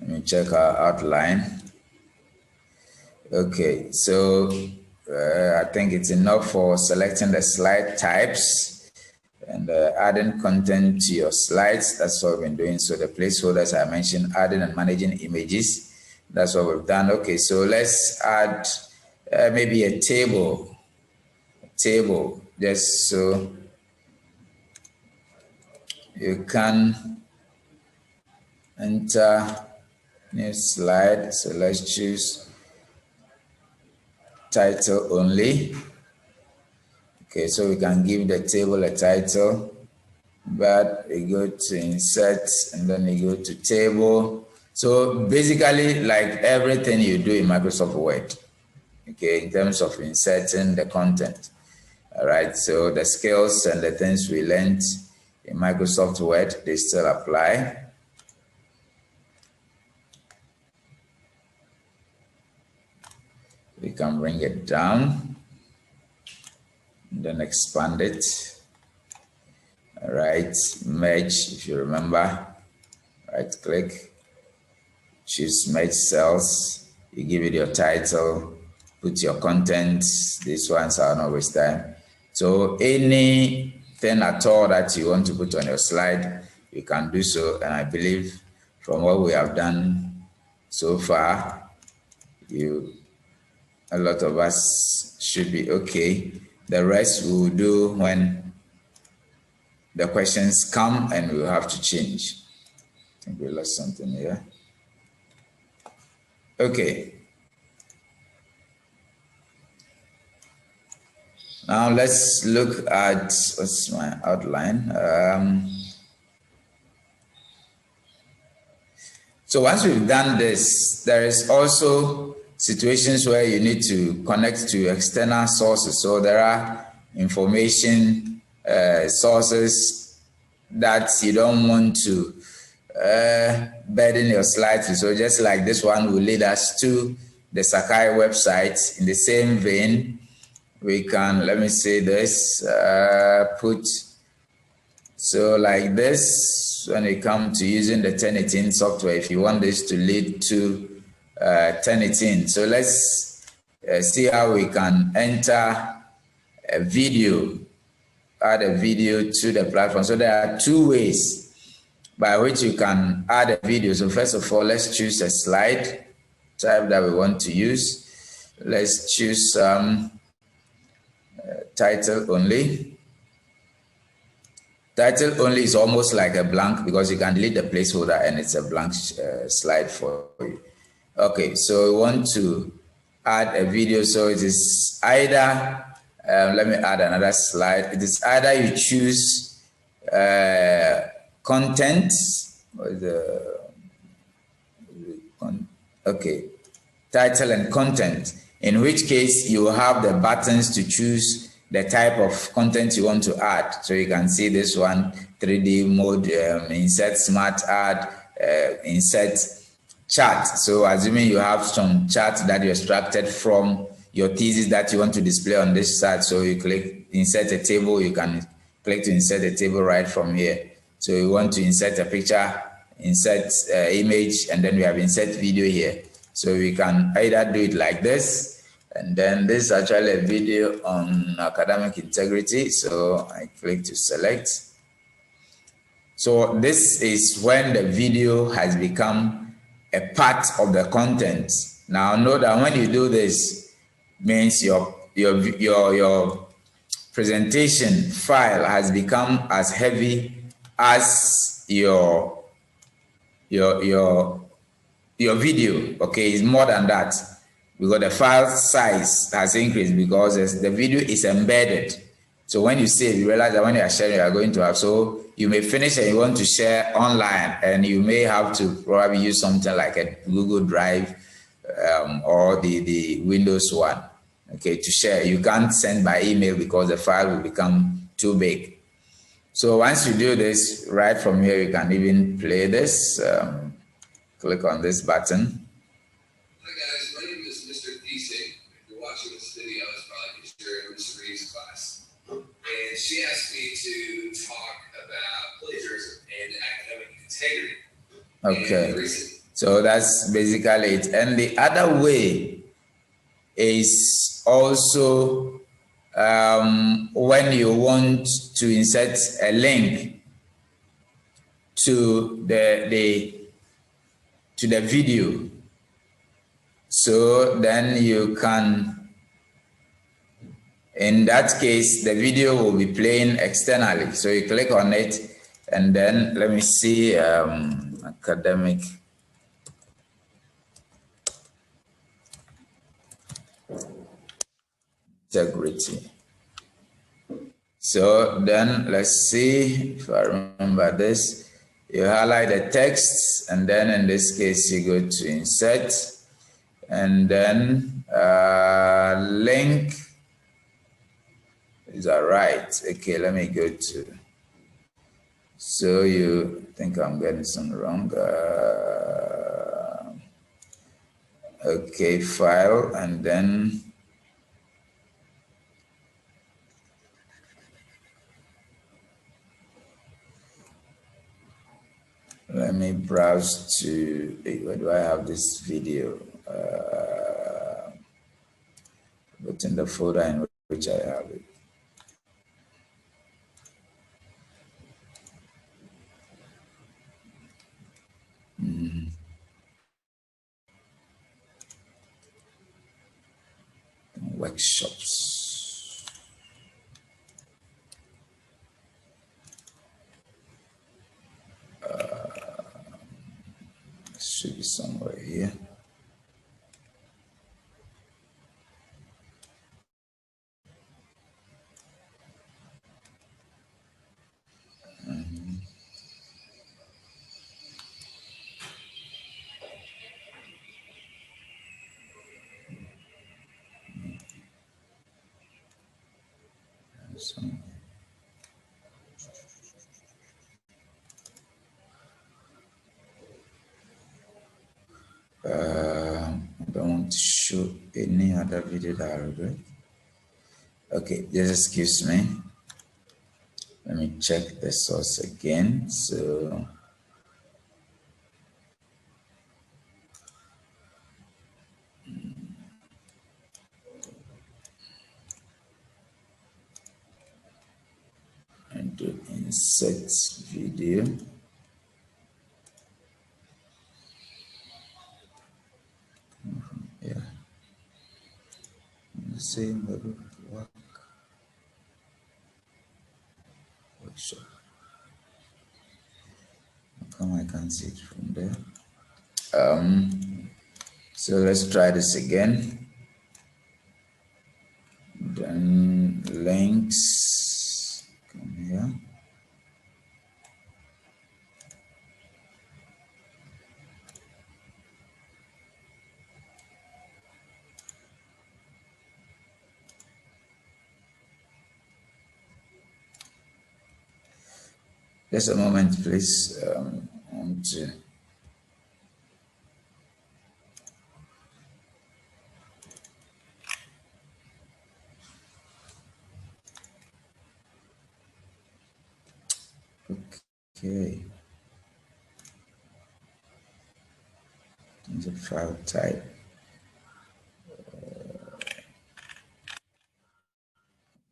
Let me check our outline. Okay, so I think it's enough for selecting the slide types and adding content to your slides. That's what we've been doing. So the placeholders I mentioned, adding and managing images. That's what we've done. Okay, so let's add maybe a table. Just so you can enter new slide. So let's choose title only. Okay, so we can give the table a title, but we go to insert and then we go to table. So basically, like everything you do in Microsoft Word, okay, in terms of inserting the content. All right, so the skills and the things we learned in Microsoft Word, they still apply. We can bring it down and then expand it. All right, merge, if you remember, right click, choose merge cells, you give it your title, put your content. These ones are not waste time. So anything at all that you want to put on your slide, you can do so. And I believe from what we have done so far, a lot of us should be okay. The rest we will do when the questions come and we'll have to change. I think we lost something here. Okay. Now let's look at what's my outline. So once we've done this, there is also situations where you need to connect to external sources. So there are information sources that you don't want to burden your slides with. So just like this one will lead us to the Sakai website. In the same vein, we can, let me say this, so like this, when it comes to using the Turnitin software, if you want this to lead to Turnitin. So let's see how we can enter a video, add a video to the platform. So there are two ways by which you can add a video. So first of all, let's choose a slide type that we want to use. Let's choose title only. Title only is almost like a blank because you can delete the placeholder and it's a blank slide for you. Okay, so we want to add a video. So it is either, let me add another slide. It is either you choose content, okay, title and content, in which case you will have the buttons to choose the type of content you want to add. So you can see this one, 3D mode, insert smart add, insert chart. So assuming you have some chart that you extracted from your thesis that you want to display on this side, so you click insert a table, you can click to insert a table right from here. So you want to insert a picture, insert image, and then we have insert video here. So we can either do it like this, and then this is actually a video on academic integrity. So I click to select. So this is when the video has become a part of the content. Now note that when you do this, means your presentation file has become as heavy as your video. Okay, it's more than that, because the file size has increased because the video is embedded. So when you save, you realize that when you are sharing, you are going to have, so you may finish and you want to share online, and you may have to probably use something like a Google Drive or the Windows one, okay, to share. You can't send by email because the file will become too big. So once you do this, right from here, you can even play this. Click on this button. Hi guys, my name is Mr. Thiesing. If you're watching this video, it's probably because you're in Ms. Reeves' class. And she asked me to talk about plagiarism and academic integrity. Okay, so that's basically it. And the other way is also when you want to insert a link to the video. So then you can, in that case, the video will be playing externally. So you click on it, and then let me see, academic integrity. So then let's see if I remember this. You highlight the text, and then in this case you go to insert, and then link. Is that right? Okay, let me go to, so you think I'm getting something wrong. Okay, file, and then let me browse to, where do I have this video? But in the folder in which I have it. Workshops. Should be somewhere here. I don't want to show any other video that I regret. Okay, just excuse me. Let me check the source again. So and do insert video. Yeah. The same work workshop. How come I can't see it from there? So let's try this again. Then links, come here. Just a moment, please. I want to. Okay. The file type.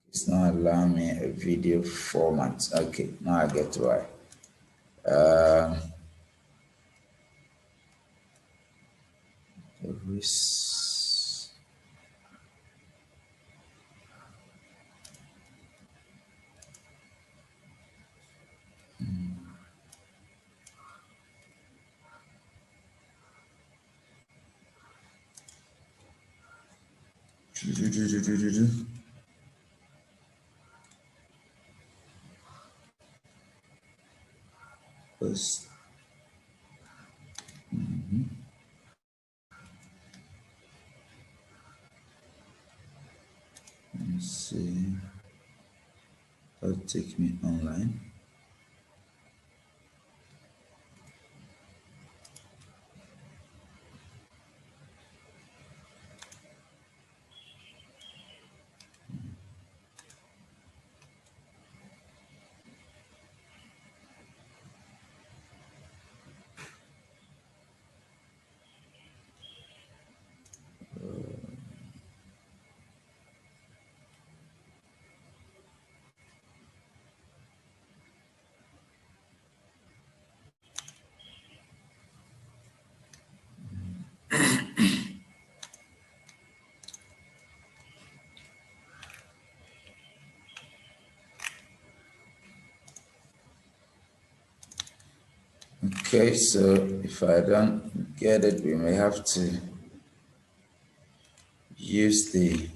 It's not allowing me a video format. Okay, now I get why. Post. Let's see. That'll take me online. Okay, so if I don't get it, we may have to use the.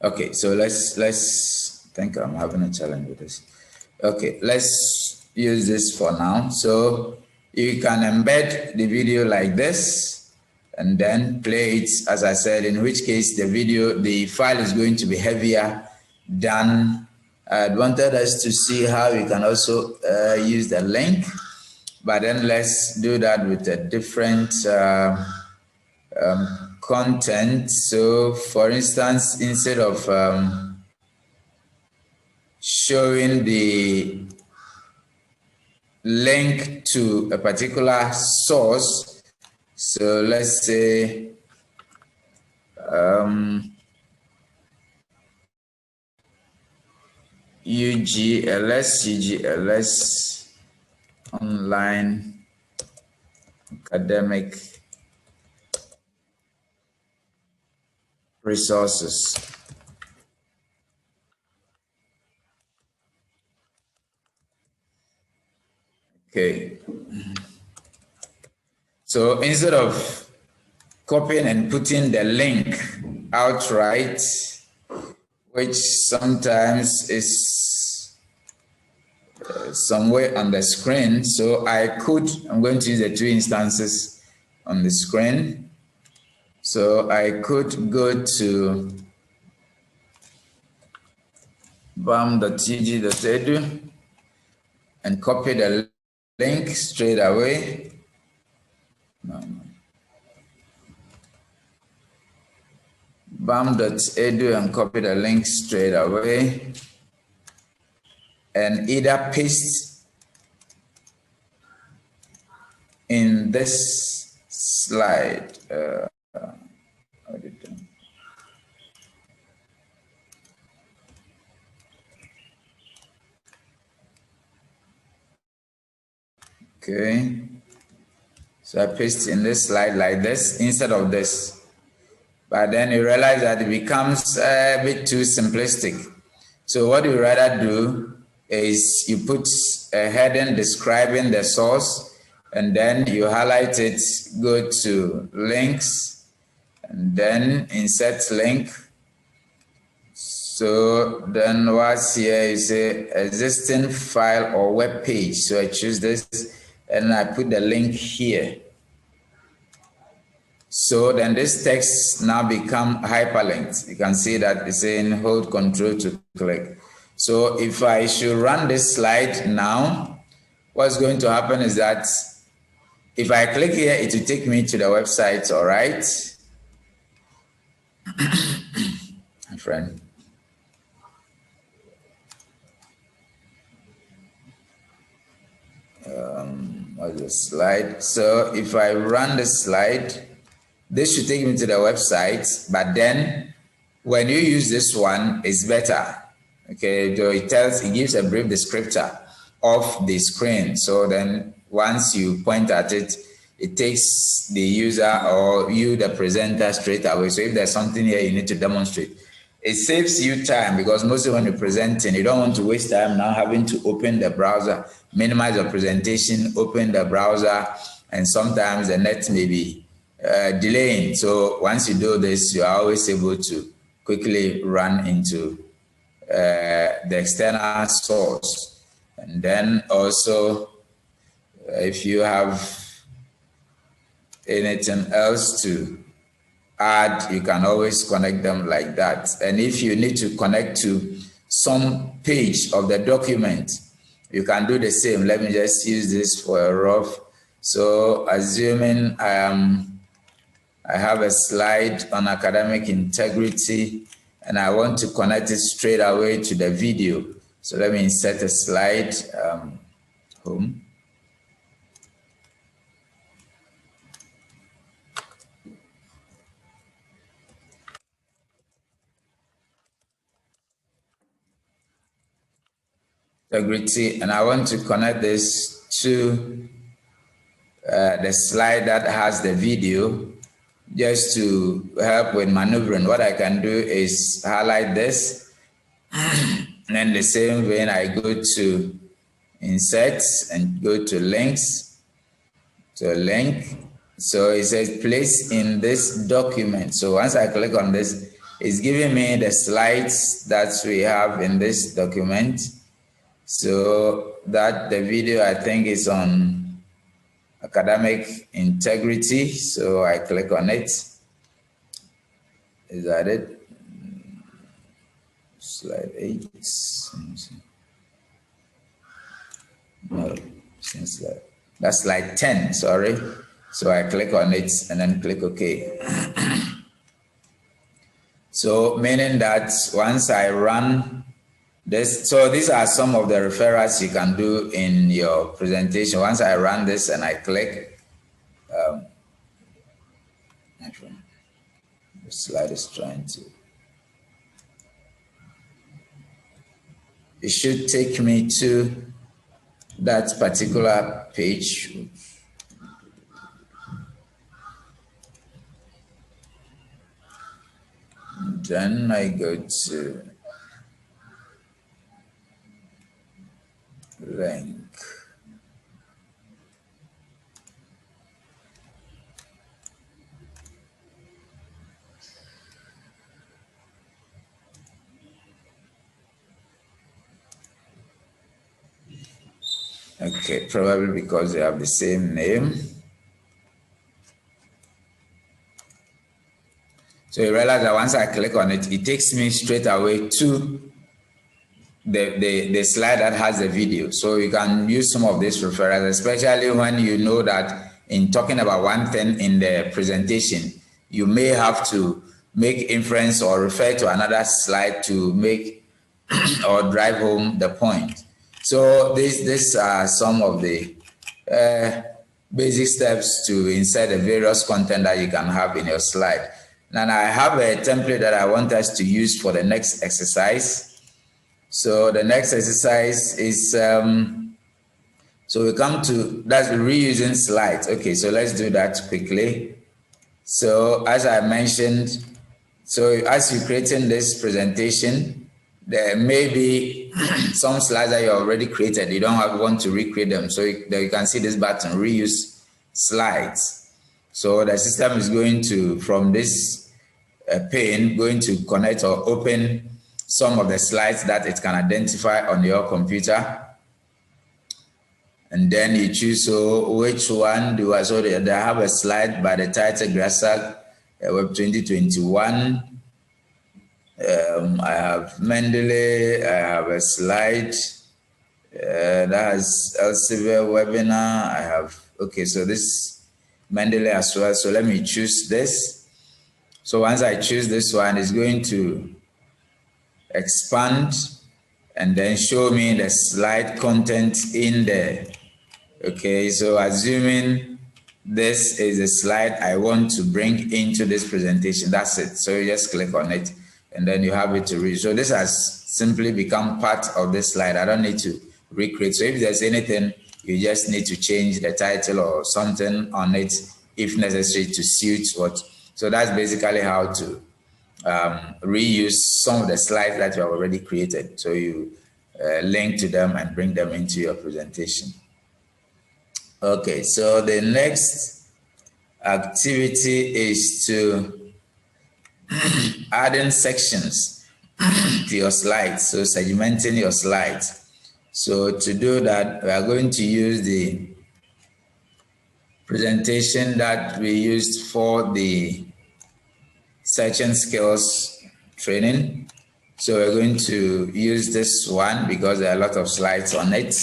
Okay, so let's think I'm having a challenge with this. Okay, let's use this for now. So you can embed the video like this and then play it, as I said, in which case the file is going to be heavier than I wanted us to see how you can also use the link. But then let's do that with a different content. So for instance, instead of showing the link to a particular source, so let's say UGLS online academic resources. Okay. So instead of copying and putting the link outright, which sometimes is somewhere on the screen, so I'm going to use the two instances on the screen. So I could go to bam.tg.edu and copy the link straight away. No. bam.edu and copy the link straight away and either paste in this slide. Okay, so I paste in this slide like this instead of this, but then you realize that it becomes a bit too simplistic. So what you rather do is you put a heading describing the source, and then you highlight it, go to links, and then insert link. So then what's here is a existing file or web page. So I choose this and I put the link here. So then this text now become hyperlinked. You can see that it's saying hold control to click. So if I should run this slide now, what's going to happen is that if I click here, it will take me to the website, all right? My friend. What's the slide? So if I run the slide, this should take me to the website, but then when you use this one, it's better. Okay, so it gives a brief descriptor of the screen. So then once you point at it, it takes the user or you, the presenter, straight away. So if there's something here you need to demonstrate, it saves you time, because mostly when you're presenting, you don't want to waste time now having to open the browser, minimize your presentation, open the browser, and sometimes the net may be delaying. So once you do this, you are always able to quickly run into the external source. And then also, if you have anything else to add, you can always connect them like that. And if you need to connect to some page of the document, you can do the same. Let me just use this for a rough. So assuming I have a slide on academic integrity and I want to connect it straight away to the video. So let me insert a slide, home. Integrity, and I want to connect this to the slide that has the video. Just to help with maneuvering, what I can do is highlight this, and then the same vein I go to insert and go to links, to link. So it says place in this document. So once I click on this, it's giving me the slides that we have in this document. So that the video, I think, is on academic integrity. So I click on it. Is that it? Slide 8. No, slide. That's slide 10, sorry. So I click on it and then click OK. So meaning that once I run this, so these are some of the referrals you can do in your presentation. Once I run this and I click, the slide is trying to, it should take me to that particular page. Then I go to link. Okay, probably because they have the same name. So you realize that once I click on it, it takes me straight away to the slide that has the video. So you can use some of these referrals, especially when you know that in talking about one thing in the presentation, you may have to make inference or refer to another slide to make or drive home the point. So these are some of the basic steps to insert the various content that you can have in your slide. Now I have a template that I want us to use for the next exercise. So the next exercise is, so we come to, that's reusing slides. Okay, so let's do that quickly. So as I mentioned, so as you're creating this presentation, there may be some slides that you already created. You don't want to recreate them. So you can see this button, reuse slides. So the system is going to, from this pane, going to connect or open some of the slides that it can identify on your computer. And then you choose, so which one do I, so they have a slide by the title GRASAG Web 2021. I have Mendeley, I have a slide that has Elsevier webinar. I have, okay, so this Mendeley as well. So let me choose this. So once I choose this one, it's going to expand and then show me the slide content in there. Okay, so assuming this is a slide I want to bring into this presentation, that's it. So you just click on it and then you have it to read. So this has simply become part of this slide. I don't need to recreate. So if there's anything, you just need to change the title or something on it if necessary to suit what. So that's basically how to reuse some of the slides that you have already created. So you link to them and bring them into your presentation. Okay, so the next activity is to add in sections to your slides, so segmenting your slides. So to do that, we are going to use the presentation that we used for the searching skills training. So we're going to use this one because there are a lot of slides on it.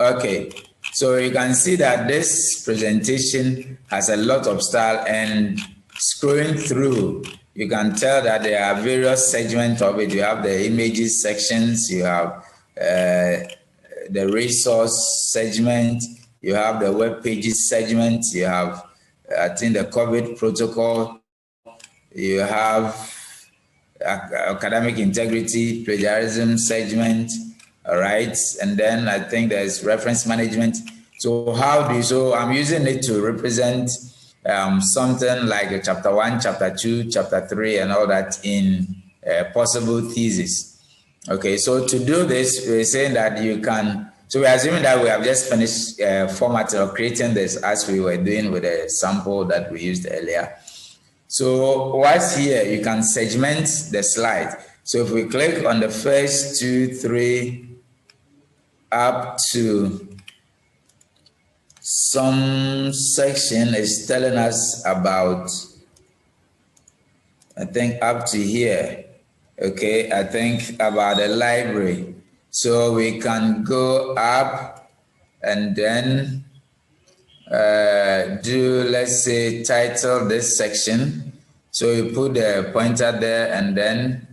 Okay. So you can see that this presentation has a lot of style, and scrolling through, you can tell that there are various segments of it. You have the images sections, you have the resource segment, you have the web pages segment, you have, I think, the COVID protocol, you have academic integrity, plagiarism segment. All right, and then I think there's reference management. So how do you, so I'm using it to represent something like a chapter 1, chapter 2, chapter 3, and all that in a possible thesis. Okay, so to do this, we're saying that you can, so we're assuming that we have just finished formatting or creating this as we were doing with the sample that we used earlier. So what's here, you can segment the slide. So if we click on the first 2, 3, up to some section is telling us about, I think up to here, okay, I think about the library. So we can go up and then do, let's say, title this section. So you put the pointer there, and then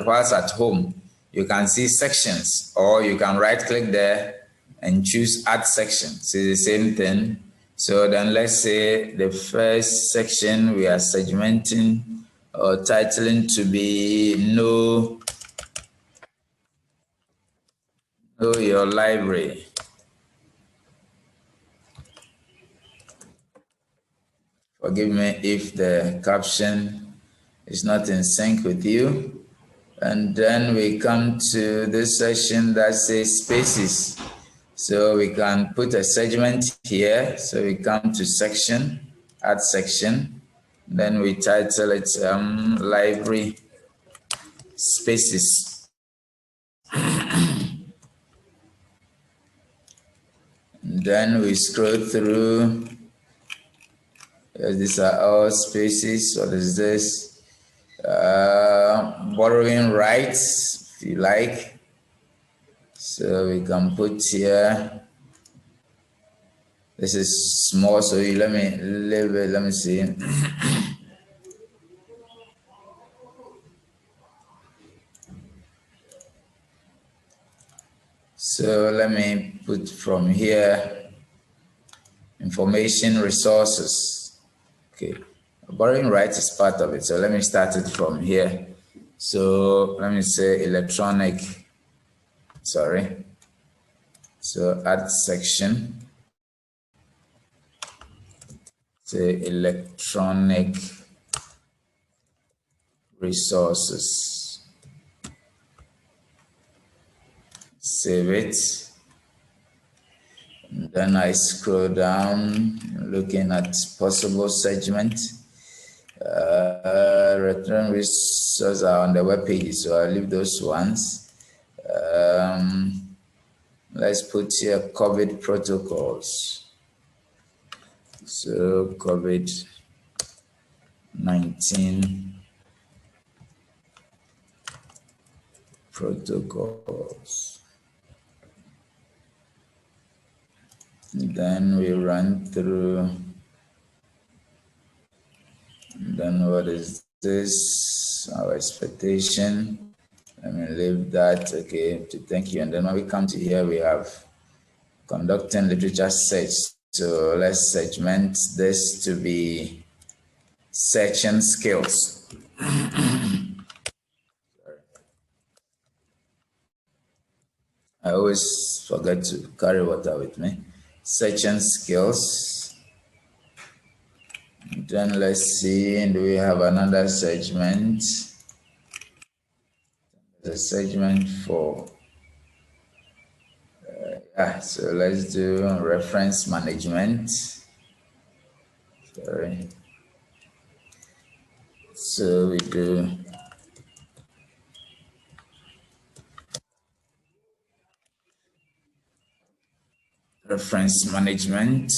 whilst at home, you can see sections, or you can right click there and choose add section. So it's the same thing. So then let's say the first section we are segmenting or titling to be know your library. Forgive me if the caption is not in sync with you. And then we come to this section that says spaces. So we can put a segment here. So we come to section, add section. Then we title it library spaces. Then we scroll through. These are all spaces. What is this? Borrowing rights, if you like. So we can put here, this is small, so let me see. So let me put from here, information resources. Okay, borrowing rights is part of it. So let me start it from here. So let me say electronic, sorry. So add section, say electronic resources. Save it. And then I scroll down, looking at possible segment. Return resources are on the web page, so I'll leave those ones. Let's put here COVID protocols. So COVID-19 protocols. And then we run through. And then what is this? Our expectation. Let me leave that. Okay, thank you. And then when we come to here, we have conducting literature search. So let's segment this to be searching skills. I always forget to carry water with me. Searching skills. Then let's see, do we have another segment? The segment for, so let's do reference management. Sorry. So we do reference management.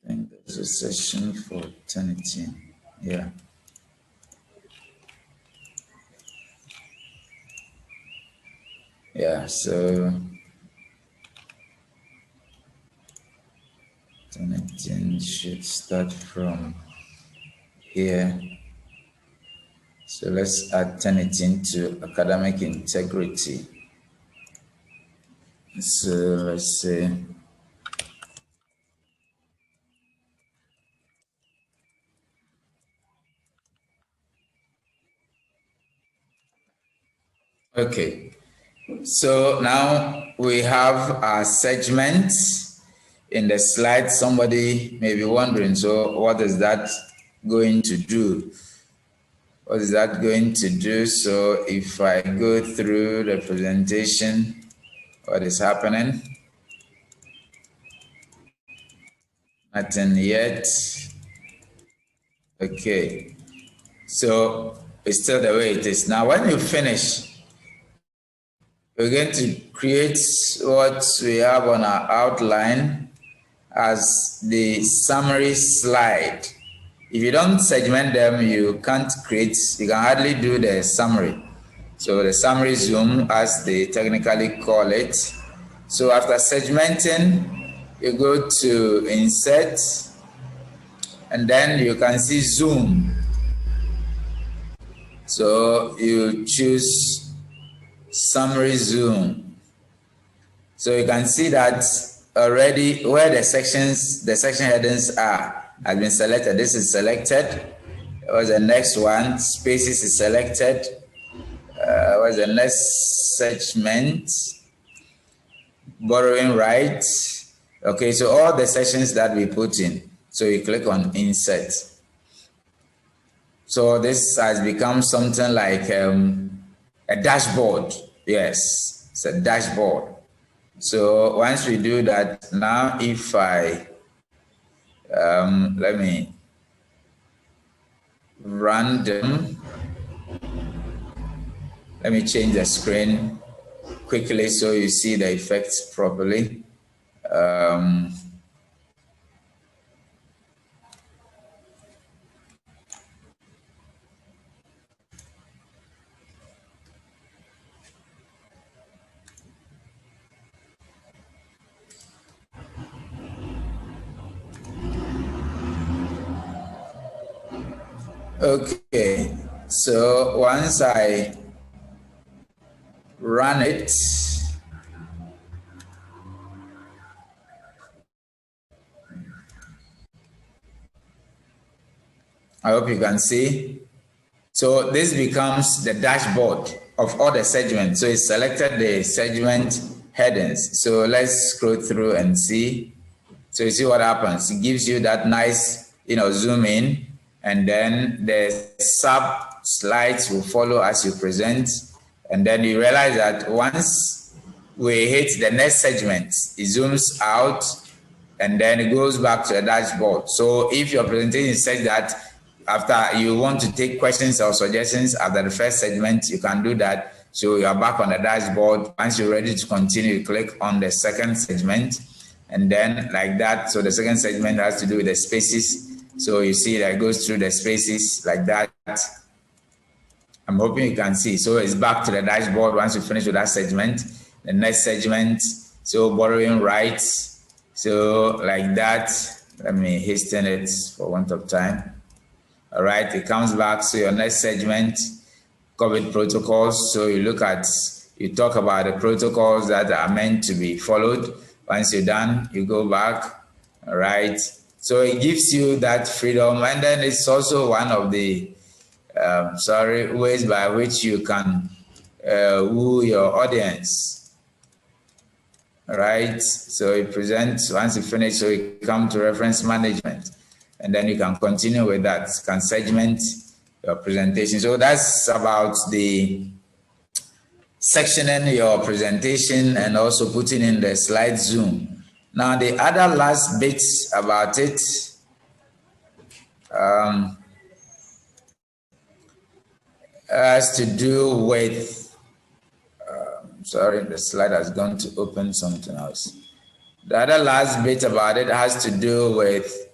I think there's a session for eternity. Yeah. Yeah, so eternity should start from here. So let's add Tenetin to academic integrity. So let's say okay. So now we have our segments in the slide. Somebody may be wondering, so what is that going to do? What is that going to do? So if I go through the presentation, what is happening? Nothing yet. Okay. So it's still the way it is. Now, when you finish, we're going to create what we have on our outline as the summary slide. If you don't segment them, you can't create, you can hardly do the summary. So the summary zoom, as they technically call it. So after segmenting, you go to insert, and then you can see zoom. So you choose summary zoom. So you can see that already where the section headings are has been selected. This is selected. What's the next one? Spaces is selected. What's the next segment? Borrowing rights. Okay, so all the sections that we put in. So you click on insert. So this has become something like a dashboard. Yes, it's a dashboard. So once we do that, now if I let me run them. Let me change the screen quickly so you see the effects properly. Okay, So once I run it, I hope you can see. So this becomes the dashboard of all the segments. So it selected the segment headings. So let's scroll through and see. So you see what happens. It gives you that nice, zoom in, and then the sub slides will follow as you present. And then you realize that once we hit the next segment, it zooms out and then it goes back to the dashboard. So if your presentation is such that after you want to take questions or suggestions after the first segment, you can do that. So you are back on the dashboard. Once you're ready to continue, you click on the second segment, and then like that. So the second segment has to do with the spaces. So you see that it goes through the spaces like that. I'm hoping you can see. So it's back to the dashboard once you finish with that segment. The next segment, so borrowing rights. So like that. Let me hasten it for want of time. All right, it comes back. So your next segment, COVID protocols. So you talk about the protocols that are meant to be followed. Once you're done, you go back. All right. So it gives you that freedom. And then it's also one of the ways by which you can woo your audience. All right. So it presents, once you finish, so you come to reference management. And then you can continue with that. You can segment your presentation. So that's about the sectioning your presentation and also putting in the slide zoom. Now, the other last bit about it has to do with, sorry, the slide has gone to open something else. The other last bit about it has to do with,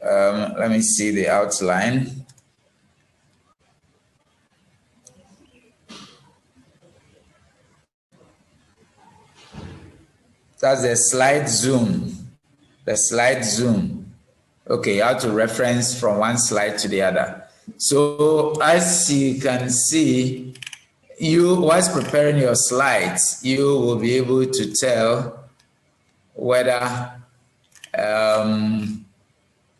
let me see the outline. That's the slide zoom. The slide zoom. Okay, you have to reference from one slide to the other. So as you can see, whilst preparing your slides, you will be able to tell whether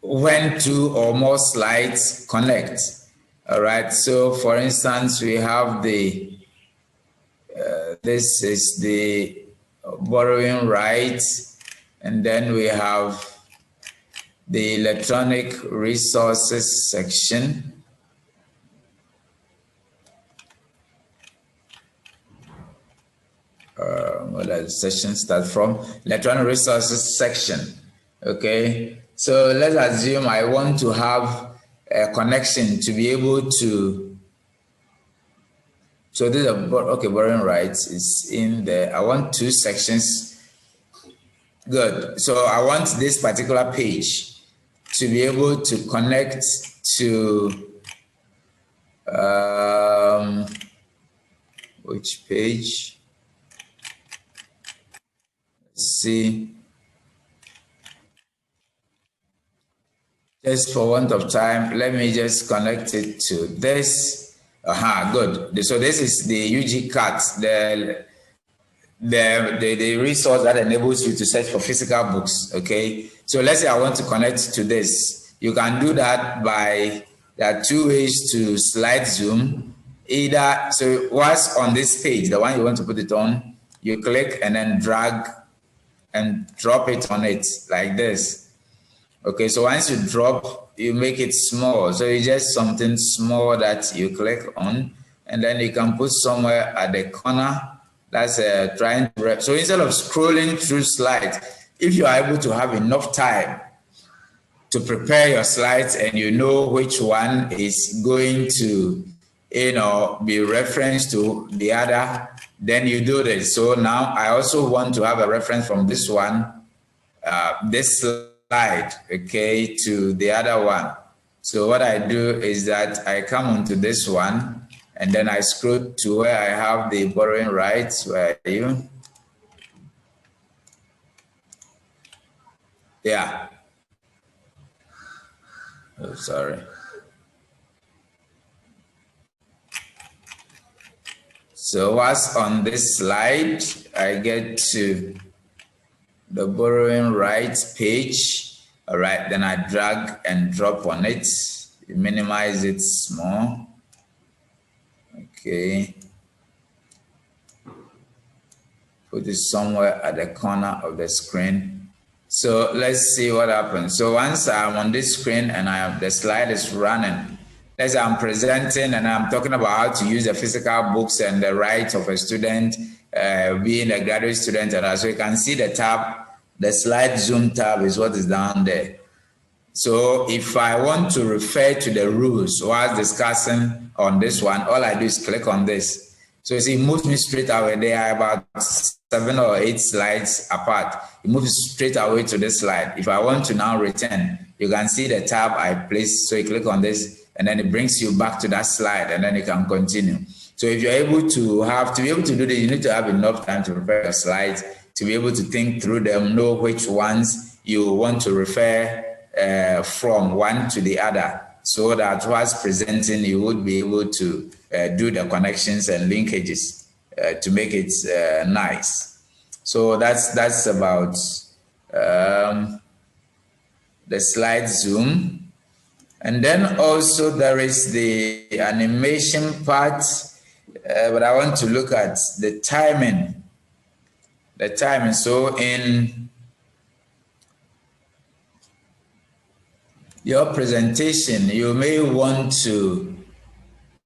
when two or more slides connect. All right. So for instance, we have this is the borrowing rights, and then we have the electronic resources section. Where does the session start from? Electronic resources section. Okay. So let's assume I want to have a connection to be able to. So this is borrowing rights is in there. I want two sections. Good. So I want this particular page to be able to connect to which page? Let's see. Just for want of time, let me just connect it to this. Good. So this is the UG Cat, the resource that enables you to search for physical books. Okay. So let's say I want to connect to this. You can do that by, there are two ways to slide zoom. Either, so once on this page, the one you want to put it on, you click and then drag and drop it on it like this. Okay, so once you drop, you make it small. So it's just something small that you click on, and then you can put somewhere at the corner. That's trying to so instead of scrolling through slides, if you are able to have enough time to prepare your slides and you know which one is going to, be referenced to the other, then you do this. So now I also want to have a reference from this one, this slide, okay, to the other one. So what I do is that I come onto this one and then I scroll to where I have the borrowing rights. Where are you? Yeah. Oh, sorry. So once on this slide, I get to the borrowing rights page. All right, then I drag and drop on it. Minimize it small. Okay. Put it somewhere at the corner of the screen. So let's see what happens. So once I'm on this screen and the slide is running, let's say I'm presenting and I'm talking about how to use the physical books and the rights of a student, being a graduate student, and so you can see the tab, the slide zoom tab is what is down there. So if I want to refer to the rules while discussing on this one, all I do is click on this. So you see, it moves me straight away. They are about 7 or 8 slides apart. It moves straight away to this slide. If I want to now return, you can see the tab I placed. So you click on this, and then it brings you back to that slide, and then you can continue. So if you're able to be able to do this, you need to have enough time to prepare your slides, to be able to think through them, know which ones you want to refer from one to the other, so that whilst presenting, you would be able to do the connections and linkages to make it nice. So that's about the slide zoom. And then also there is the animation part, but I want to look at the timing. So in your presentation, you may want to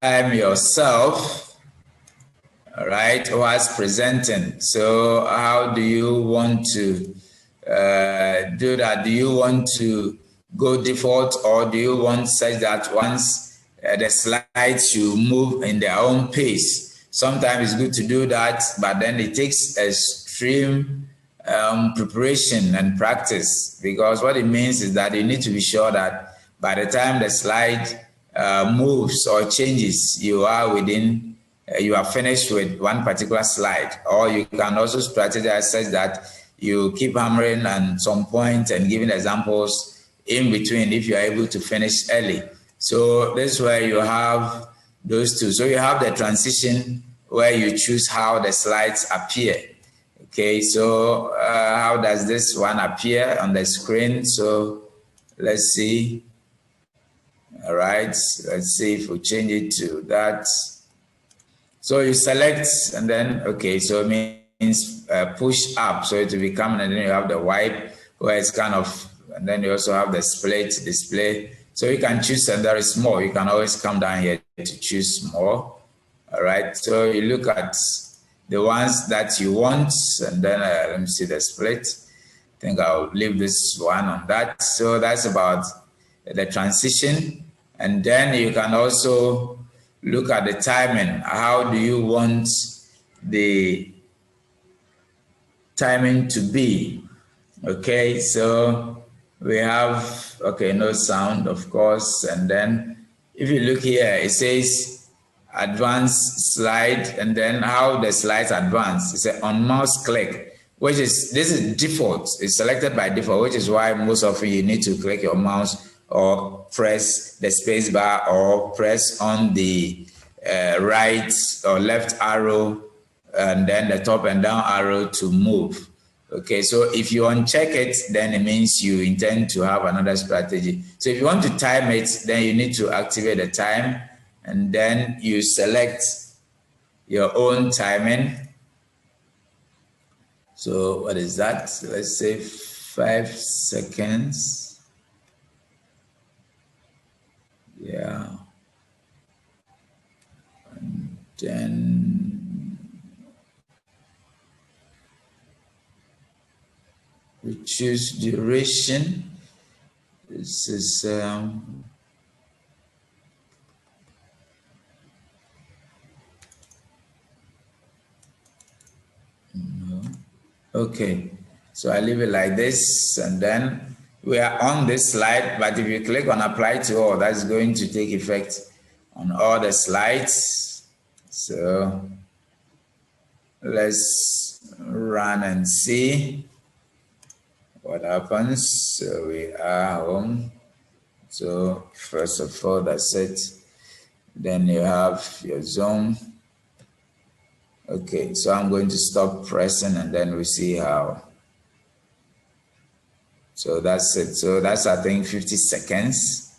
time yourself, all right, whilst presenting. So how do you want to do that? Do you want to go default, or do you want such that once the slides you move in their own pace? Sometimes it's good to do that, but then it takes extreme preparation and practice, because what it means is that you need to be sure that by the time the slide moves or changes, you are finished with one particular slide. Or you can also strategize such that you keep hammering at some point and giving examples in between if you are able to finish early. So this is where you have those two. So you have the transition where you choose how the slides appear. Okay, so how does this one appear on the screen? So let's see. All right, let's see if we change it to that. So you select and then, okay, so it means push up. So it will be coming, and then you have the wipe where it's kind of, and then you also have the split display. So you can choose, and there is more. You can always come down here to choose more. All right, so you look at the ones that you want, and then let me see the split. I think I'll leave this one on that. So that's about the transition. And then you can also look at the timing. How do you want the timing to be? Okay, so we have, okay, no sound, of course. And then if you look here, it says advanced slide, and then how the slides advance. It's an on mouse click, which is, this is default. It's selected by default, which is why most often you need to click your mouse or press the space bar or press on the right or left arrow and then the top and down arrow to move. Okay, so if you uncheck it, then it means you intend to have another strategy. So if you want to time it, then you need to activate the time, and then you select your own timing. So what is that? Let's say 5 seconds. Yeah. And then we choose duration. This is okay, so I leave it like this, and then we are on this slide, but if you click on apply to all, that's going to take effect on all the slides. So let's run and see what happens. So we are home. So first of all, that's it. Then you have your zone. Okay, so I'm going to stop pressing and then we see how. So that's it. So that's, I think, 50 seconds.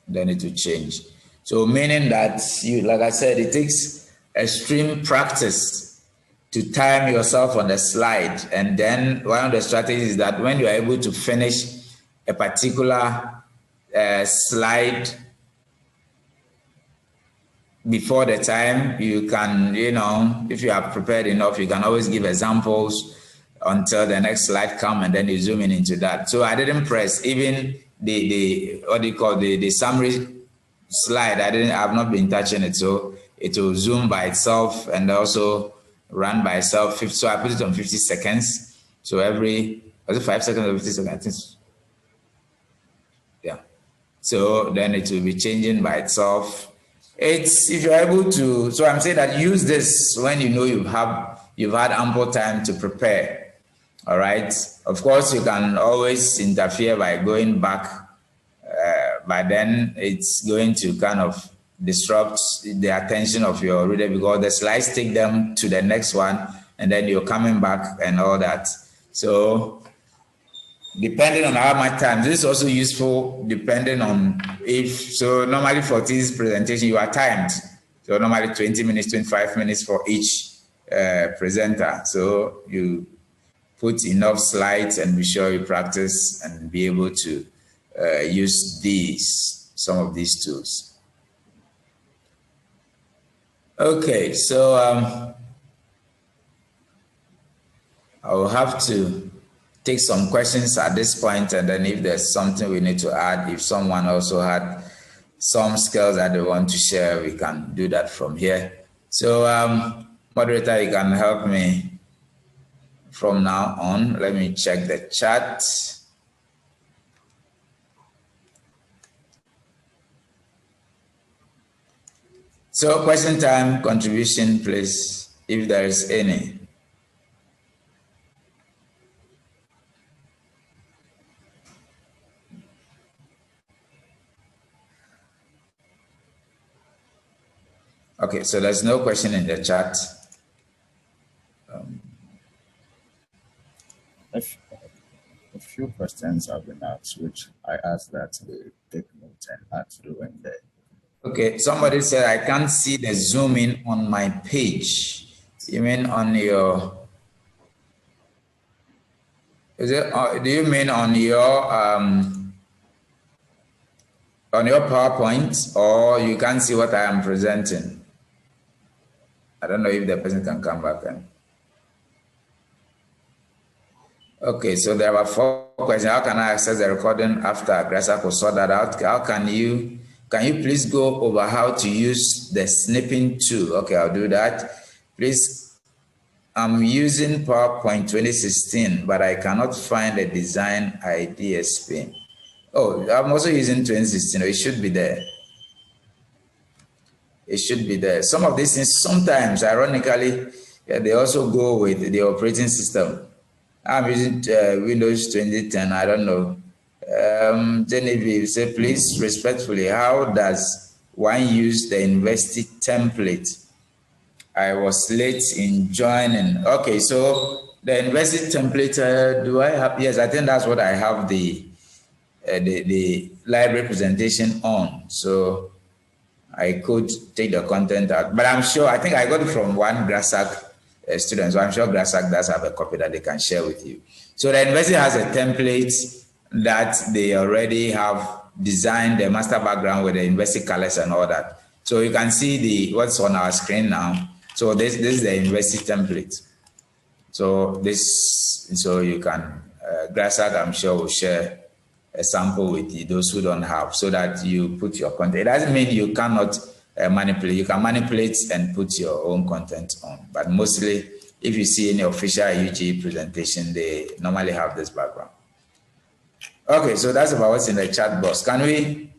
Then it will change. So meaning that you, like I said, it takes extreme practice to time yourself on the slide. And then one of the strategies is that when you are able to finish a particular slide before the time, you can, you know, if you are prepared enough, you can always give examples until the next slide come, and then you zoom in into that. So I didn't press even the what do you call the summary slide. I've not been touching it, so it will zoom by itself and also run by itself. So I put it on 50 seconds. So every, was it 5 seconds or 50 seconds? Yeah. So then it will be changing by itself. It's, if you're able to, so I'm saying that use this when you know you've had ample time to prepare. All right. Of course, you can always interfere by going back, but then it's going to kind of disrupt the attention of your reader because the slides take them to the next one, and then you're coming back and all that. So depending on how much time, this is also useful depending on if, so normally for this presentation, you are timed. So normally 20 minutes, 25 minutes for each presenter. So you put enough slides and be sure you practice and be able to use some of these tools. Okay, so I'll have to take some questions at this point, and then if there's something we need to add, if someone also had some skills that they want to share, we can do that from here. So moderator, you can help me from now on. Let me check the chat. So question time, contribution, please, if there is any. Okay, so there's no question in the chat. A few questions have been asked, which I asked that we take note and add through in there. Okay, somebody said I can't see the zoom in on my page. You mean on your? Is it? Do you mean on your PowerPoint, or you can't see what I am presenting? I don't know if the person can come back in. Okay, so there are 4 questions. How can I access the recording after GRASAG will sort that out? How can you please go over how to use the snipping tool? Okay, I'll do that. Please, I'm using PowerPoint 2016, but I cannot find a design idea spin. Oh, I'm also using 2016. It should be there. It should be there. Some of these things, sometimes, ironically, they also go with the operating system. I'm using Windows 2010. I don't know. Genevieve say, please, respectfully, how does one use the university template? I was late in joining. Okay, so the university template, do I have? Yes, I think that's what I have the library presentation on. So I could take the content out, but I'm sure, I think I got it from one GRASAG student, so I'm sure GRASAG does have a copy that they can share with you. So the university has a template that they already have designed the master background with the university colors and all that. So you can see what's on our screen now. So this is the university template. So you can, GRASAG, I'm sure, will share a sample with you, those who don't have, so that you put your content. It doesn't mean you cannot manipulate. You can manipulate and put your own content on. But mostly, if you see any official UG presentation, they normally have this background. Okay, so that's about what's in the chat box. Can we?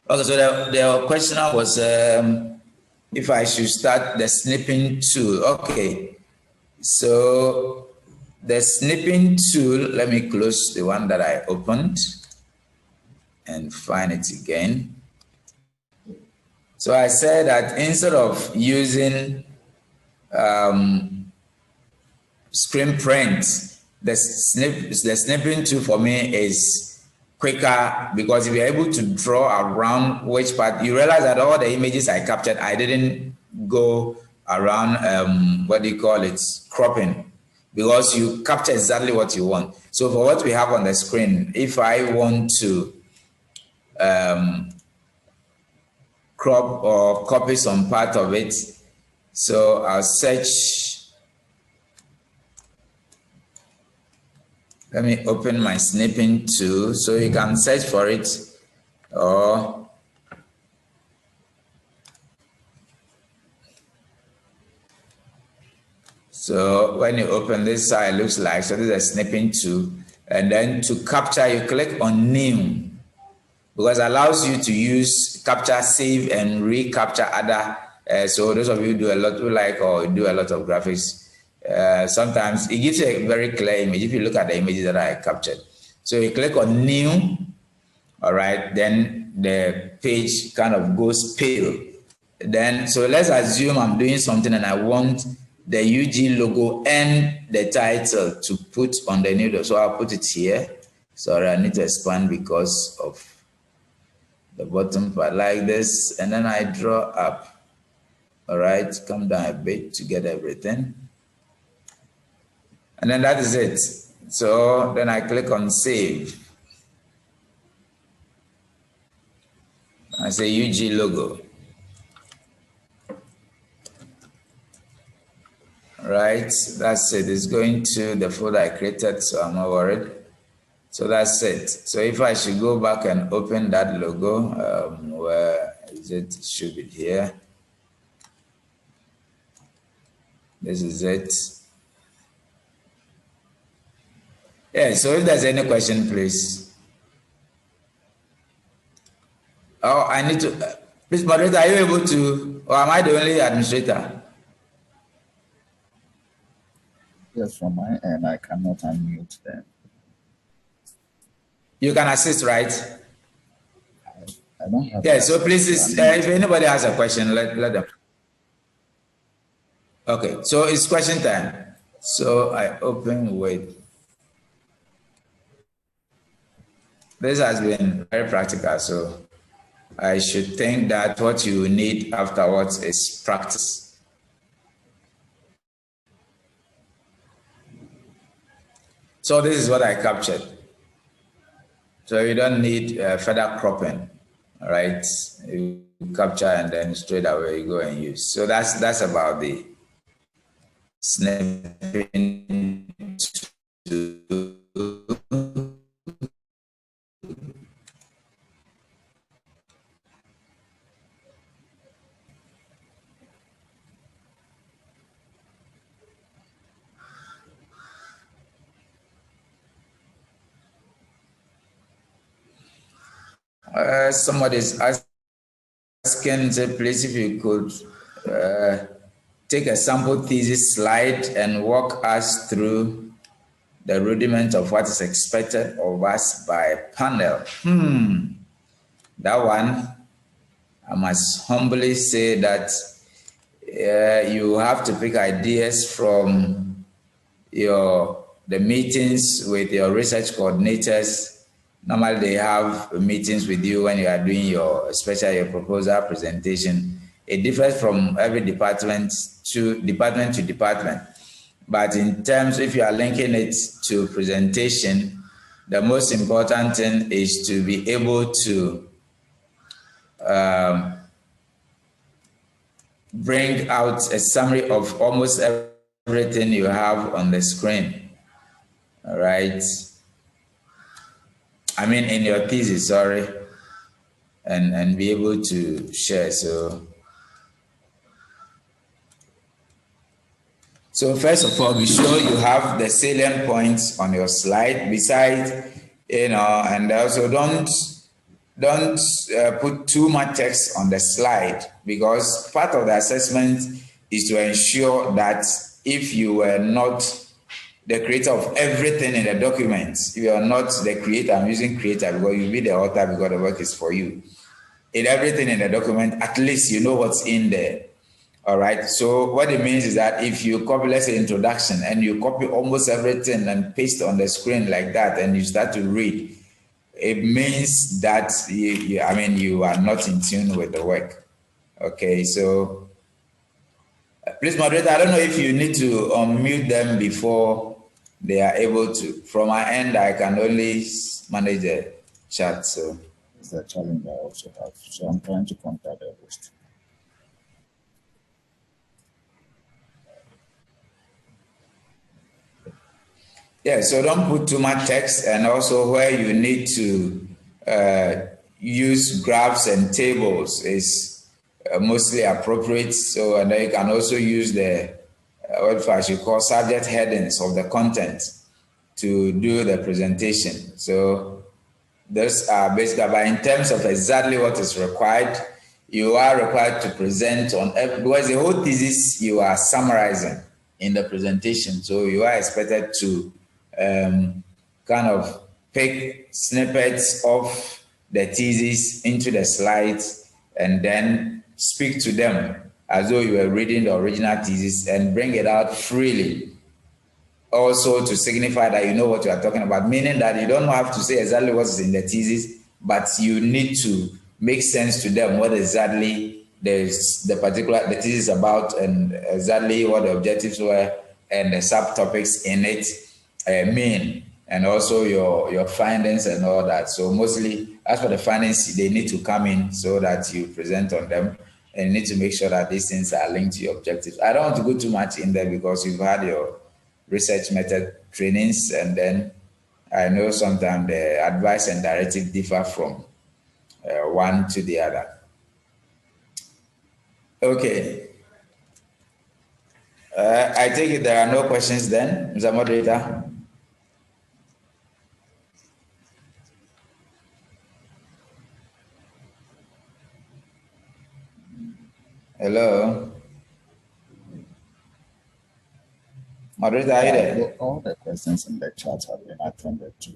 Okay, so the questioner was if I should start the snipping tool. Okay, so the snipping tool, let me close the one that I opened and find it again. So I said that instead of using screen print, the snipping tool for me is quicker, because if you're able to draw around which part, you realize that all the images I captured, I didn't go around what do you call it, cropping, because you capture exactly what you want. So for what we have on the screen, if I want to crop or copy some part of it, so I'll search. Let me open my snipping tool so you can search for it, or so when you open this, it looks like, so this is a snipping tool, and then to capture, you click on new, because it allows you to use capture, save, and recapture other. So those of you who do a lot, who like or do a lot of graphics, sometimes it gives you a very clear image if you look at the images that I captured. So you click on new, all right, then the page kind of goes pale. Then, so let's assume I'm doing something and I want the UG logo and the title to put on the new. So I'll put it here. Sorry, I need to expand because of the bottom part like this, and then I draw up. All right, come down a bit to get everything. And then that is it. So then I click on save. I say UG logo. Right, that's it. It's going to the folder I created, so I'm not worried. So that's it. So if I should go back and open that logo, where is it? It should be here. This is it. Yeah, so if there's any question, please. Oh, I need to, please, moderator, are you able to, or am I the only administrator? Yes, from my end, I cannot unmute them. You can assist, right? I don't have. Yeah, so please, if anybody has a question, let them. Okay, so it's question time. So I open with. This has been very practical, so I should think that what you need afterwards is practice. So this is what I captured. So you don't need further cropping, all right? You capture and then straight away you go and use. So that's about the snipping tool. Somebody's asking, say, please, if you could take a sample thesis slide and walk us through the rudiment of what is expected of us by panel. That one, I must humbly say that you have to pick ideas from the meetings with your research coordinators. Normally, they have meetings with you when you are doing especially your proposal presentation. It differs from every department to department. But in terms, if you are linking it to presentation, the most important thing is to be able to bring out a summary of almost everything you have on the screen. All right. I mean, in your thesis, sorry, and be able to share. So first of all, be sure you have the salient points on your slide. Besides, and also don't put too much text on the slide, because part of the assessment is to ensure that if you were not the creator of everything in the document, you are not the creator. I'm using creator because you'll be the author because the work is for you. in everything in the document, at least you know what's in there. All right. So what it means is that if you copy, let's say, introduction, and you copy almost everything and paste on the screen like that, and you start to read, it means that you are not in tune with the work. Okay. So please, moderator, I don't know if you need to unmute them before they are able to. From my end, I can only manage the chat. So It's a challenge I also have. So I'm trying to contact the host. yeah, so don't put too much text, and also where you need to use graphs and tables is mostly appropriate. So, and then you can also use the what I should call subject headings of the content to do the presentation. So those are basically, but in terms of exactly what is required, you are required to present on, because the whole thesis you are summarizing in the presentation. So you are expected to kind of pick snippets of the thesis into the slides and then speak to them as though you were reading the original thesis and bring it out freely, also to signify that you know what you are talking about, meaning that you don't have to say exactly what is in the thesis, but you need to make sense to them what exactly the particular the thesis about, and exactly what the objectives were and the subtopics in it mean, and also your findings and all that. So mostly, as for the findings, they need to come in so that you present on them, and you need to make sure that these things are linked to your objectives. I don't want to go too much in there because you've had your research method trainings, and then I know sometimes the advice and directive differ from one to the other. Okay. I take it there are no questions then, Mr. Moderator. Hello. Moderator, are you there? All the questions in the chat have been attended to.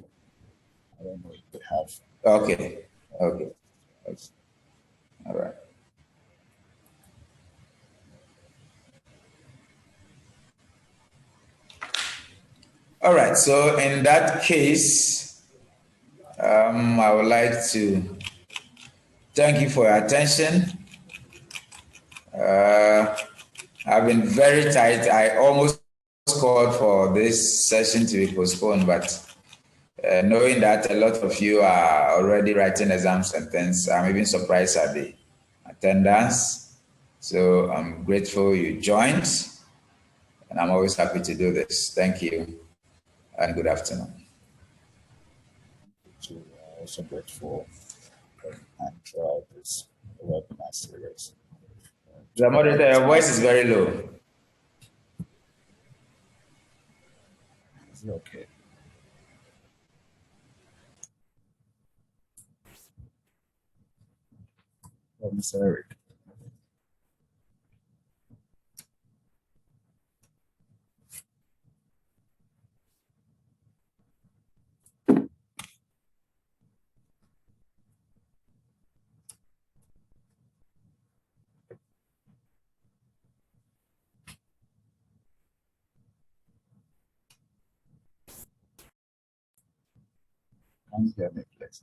I don't know if they have. Okay. Okay. All right. All right. So in that case, I would like to thank you for your attention. I've been very tight. I almost called for this session to be postponed, but knowing that a lot of you are already writing exams and things, I'm even surprised at the attendance. So I'm grateful you joined, and I'm always happy to do this. Thank you, and good afternoon. So also grateful and throughout this webinar series. The moderator, your voice is very low. Is it okay? Mr. Eric. Can you hear me, please?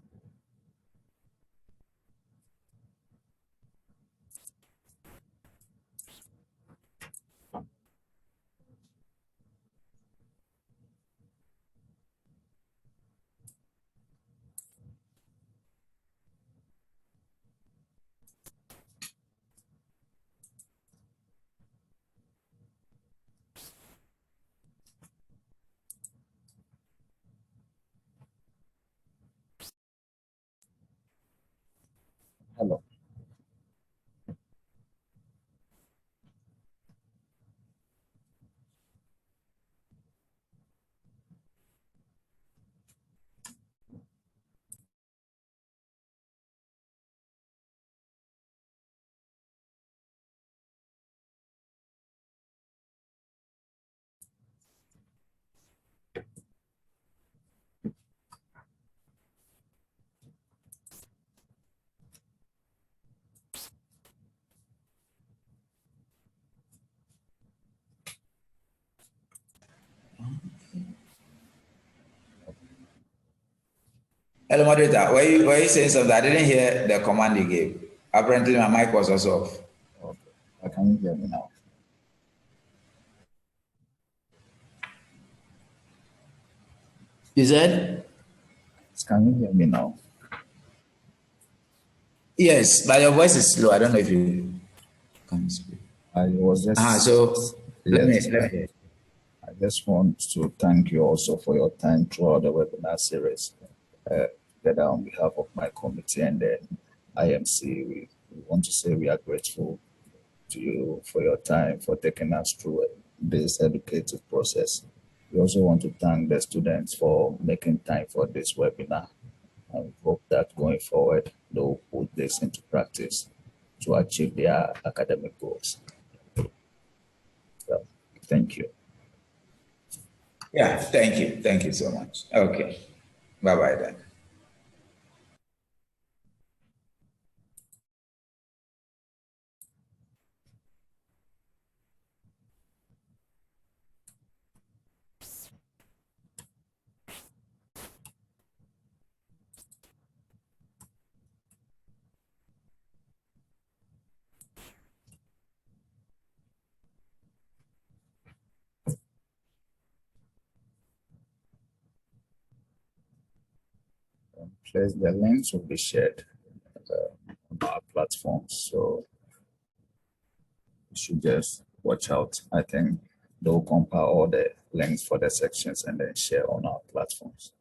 Hello, moderator. Were you saying something? I didn't hear the command you gave. Apparently, my mic was also off. Okay. Can you hear me now? You said? Can you hear me now? Yes, but your voice is slow. I don't know if you can speak. I was just. So let me. I just want to thank you also for your time throughout the webinar series. Together on behalf of my committee and the IMC, we want to say we are grateful to you for your time, for taking us through this educative process. We also want to thank the students for making time for this webinar. And we hope that going forward, they will put this into practice to achieve their academic goals. So, thank you. Yeah, thank you. Thank you so much. Okay. Bye-bye then. Place the links will be shared on our platforms. So you should just watch out. I think they'll compile all the links for the sections and then share on our platforms.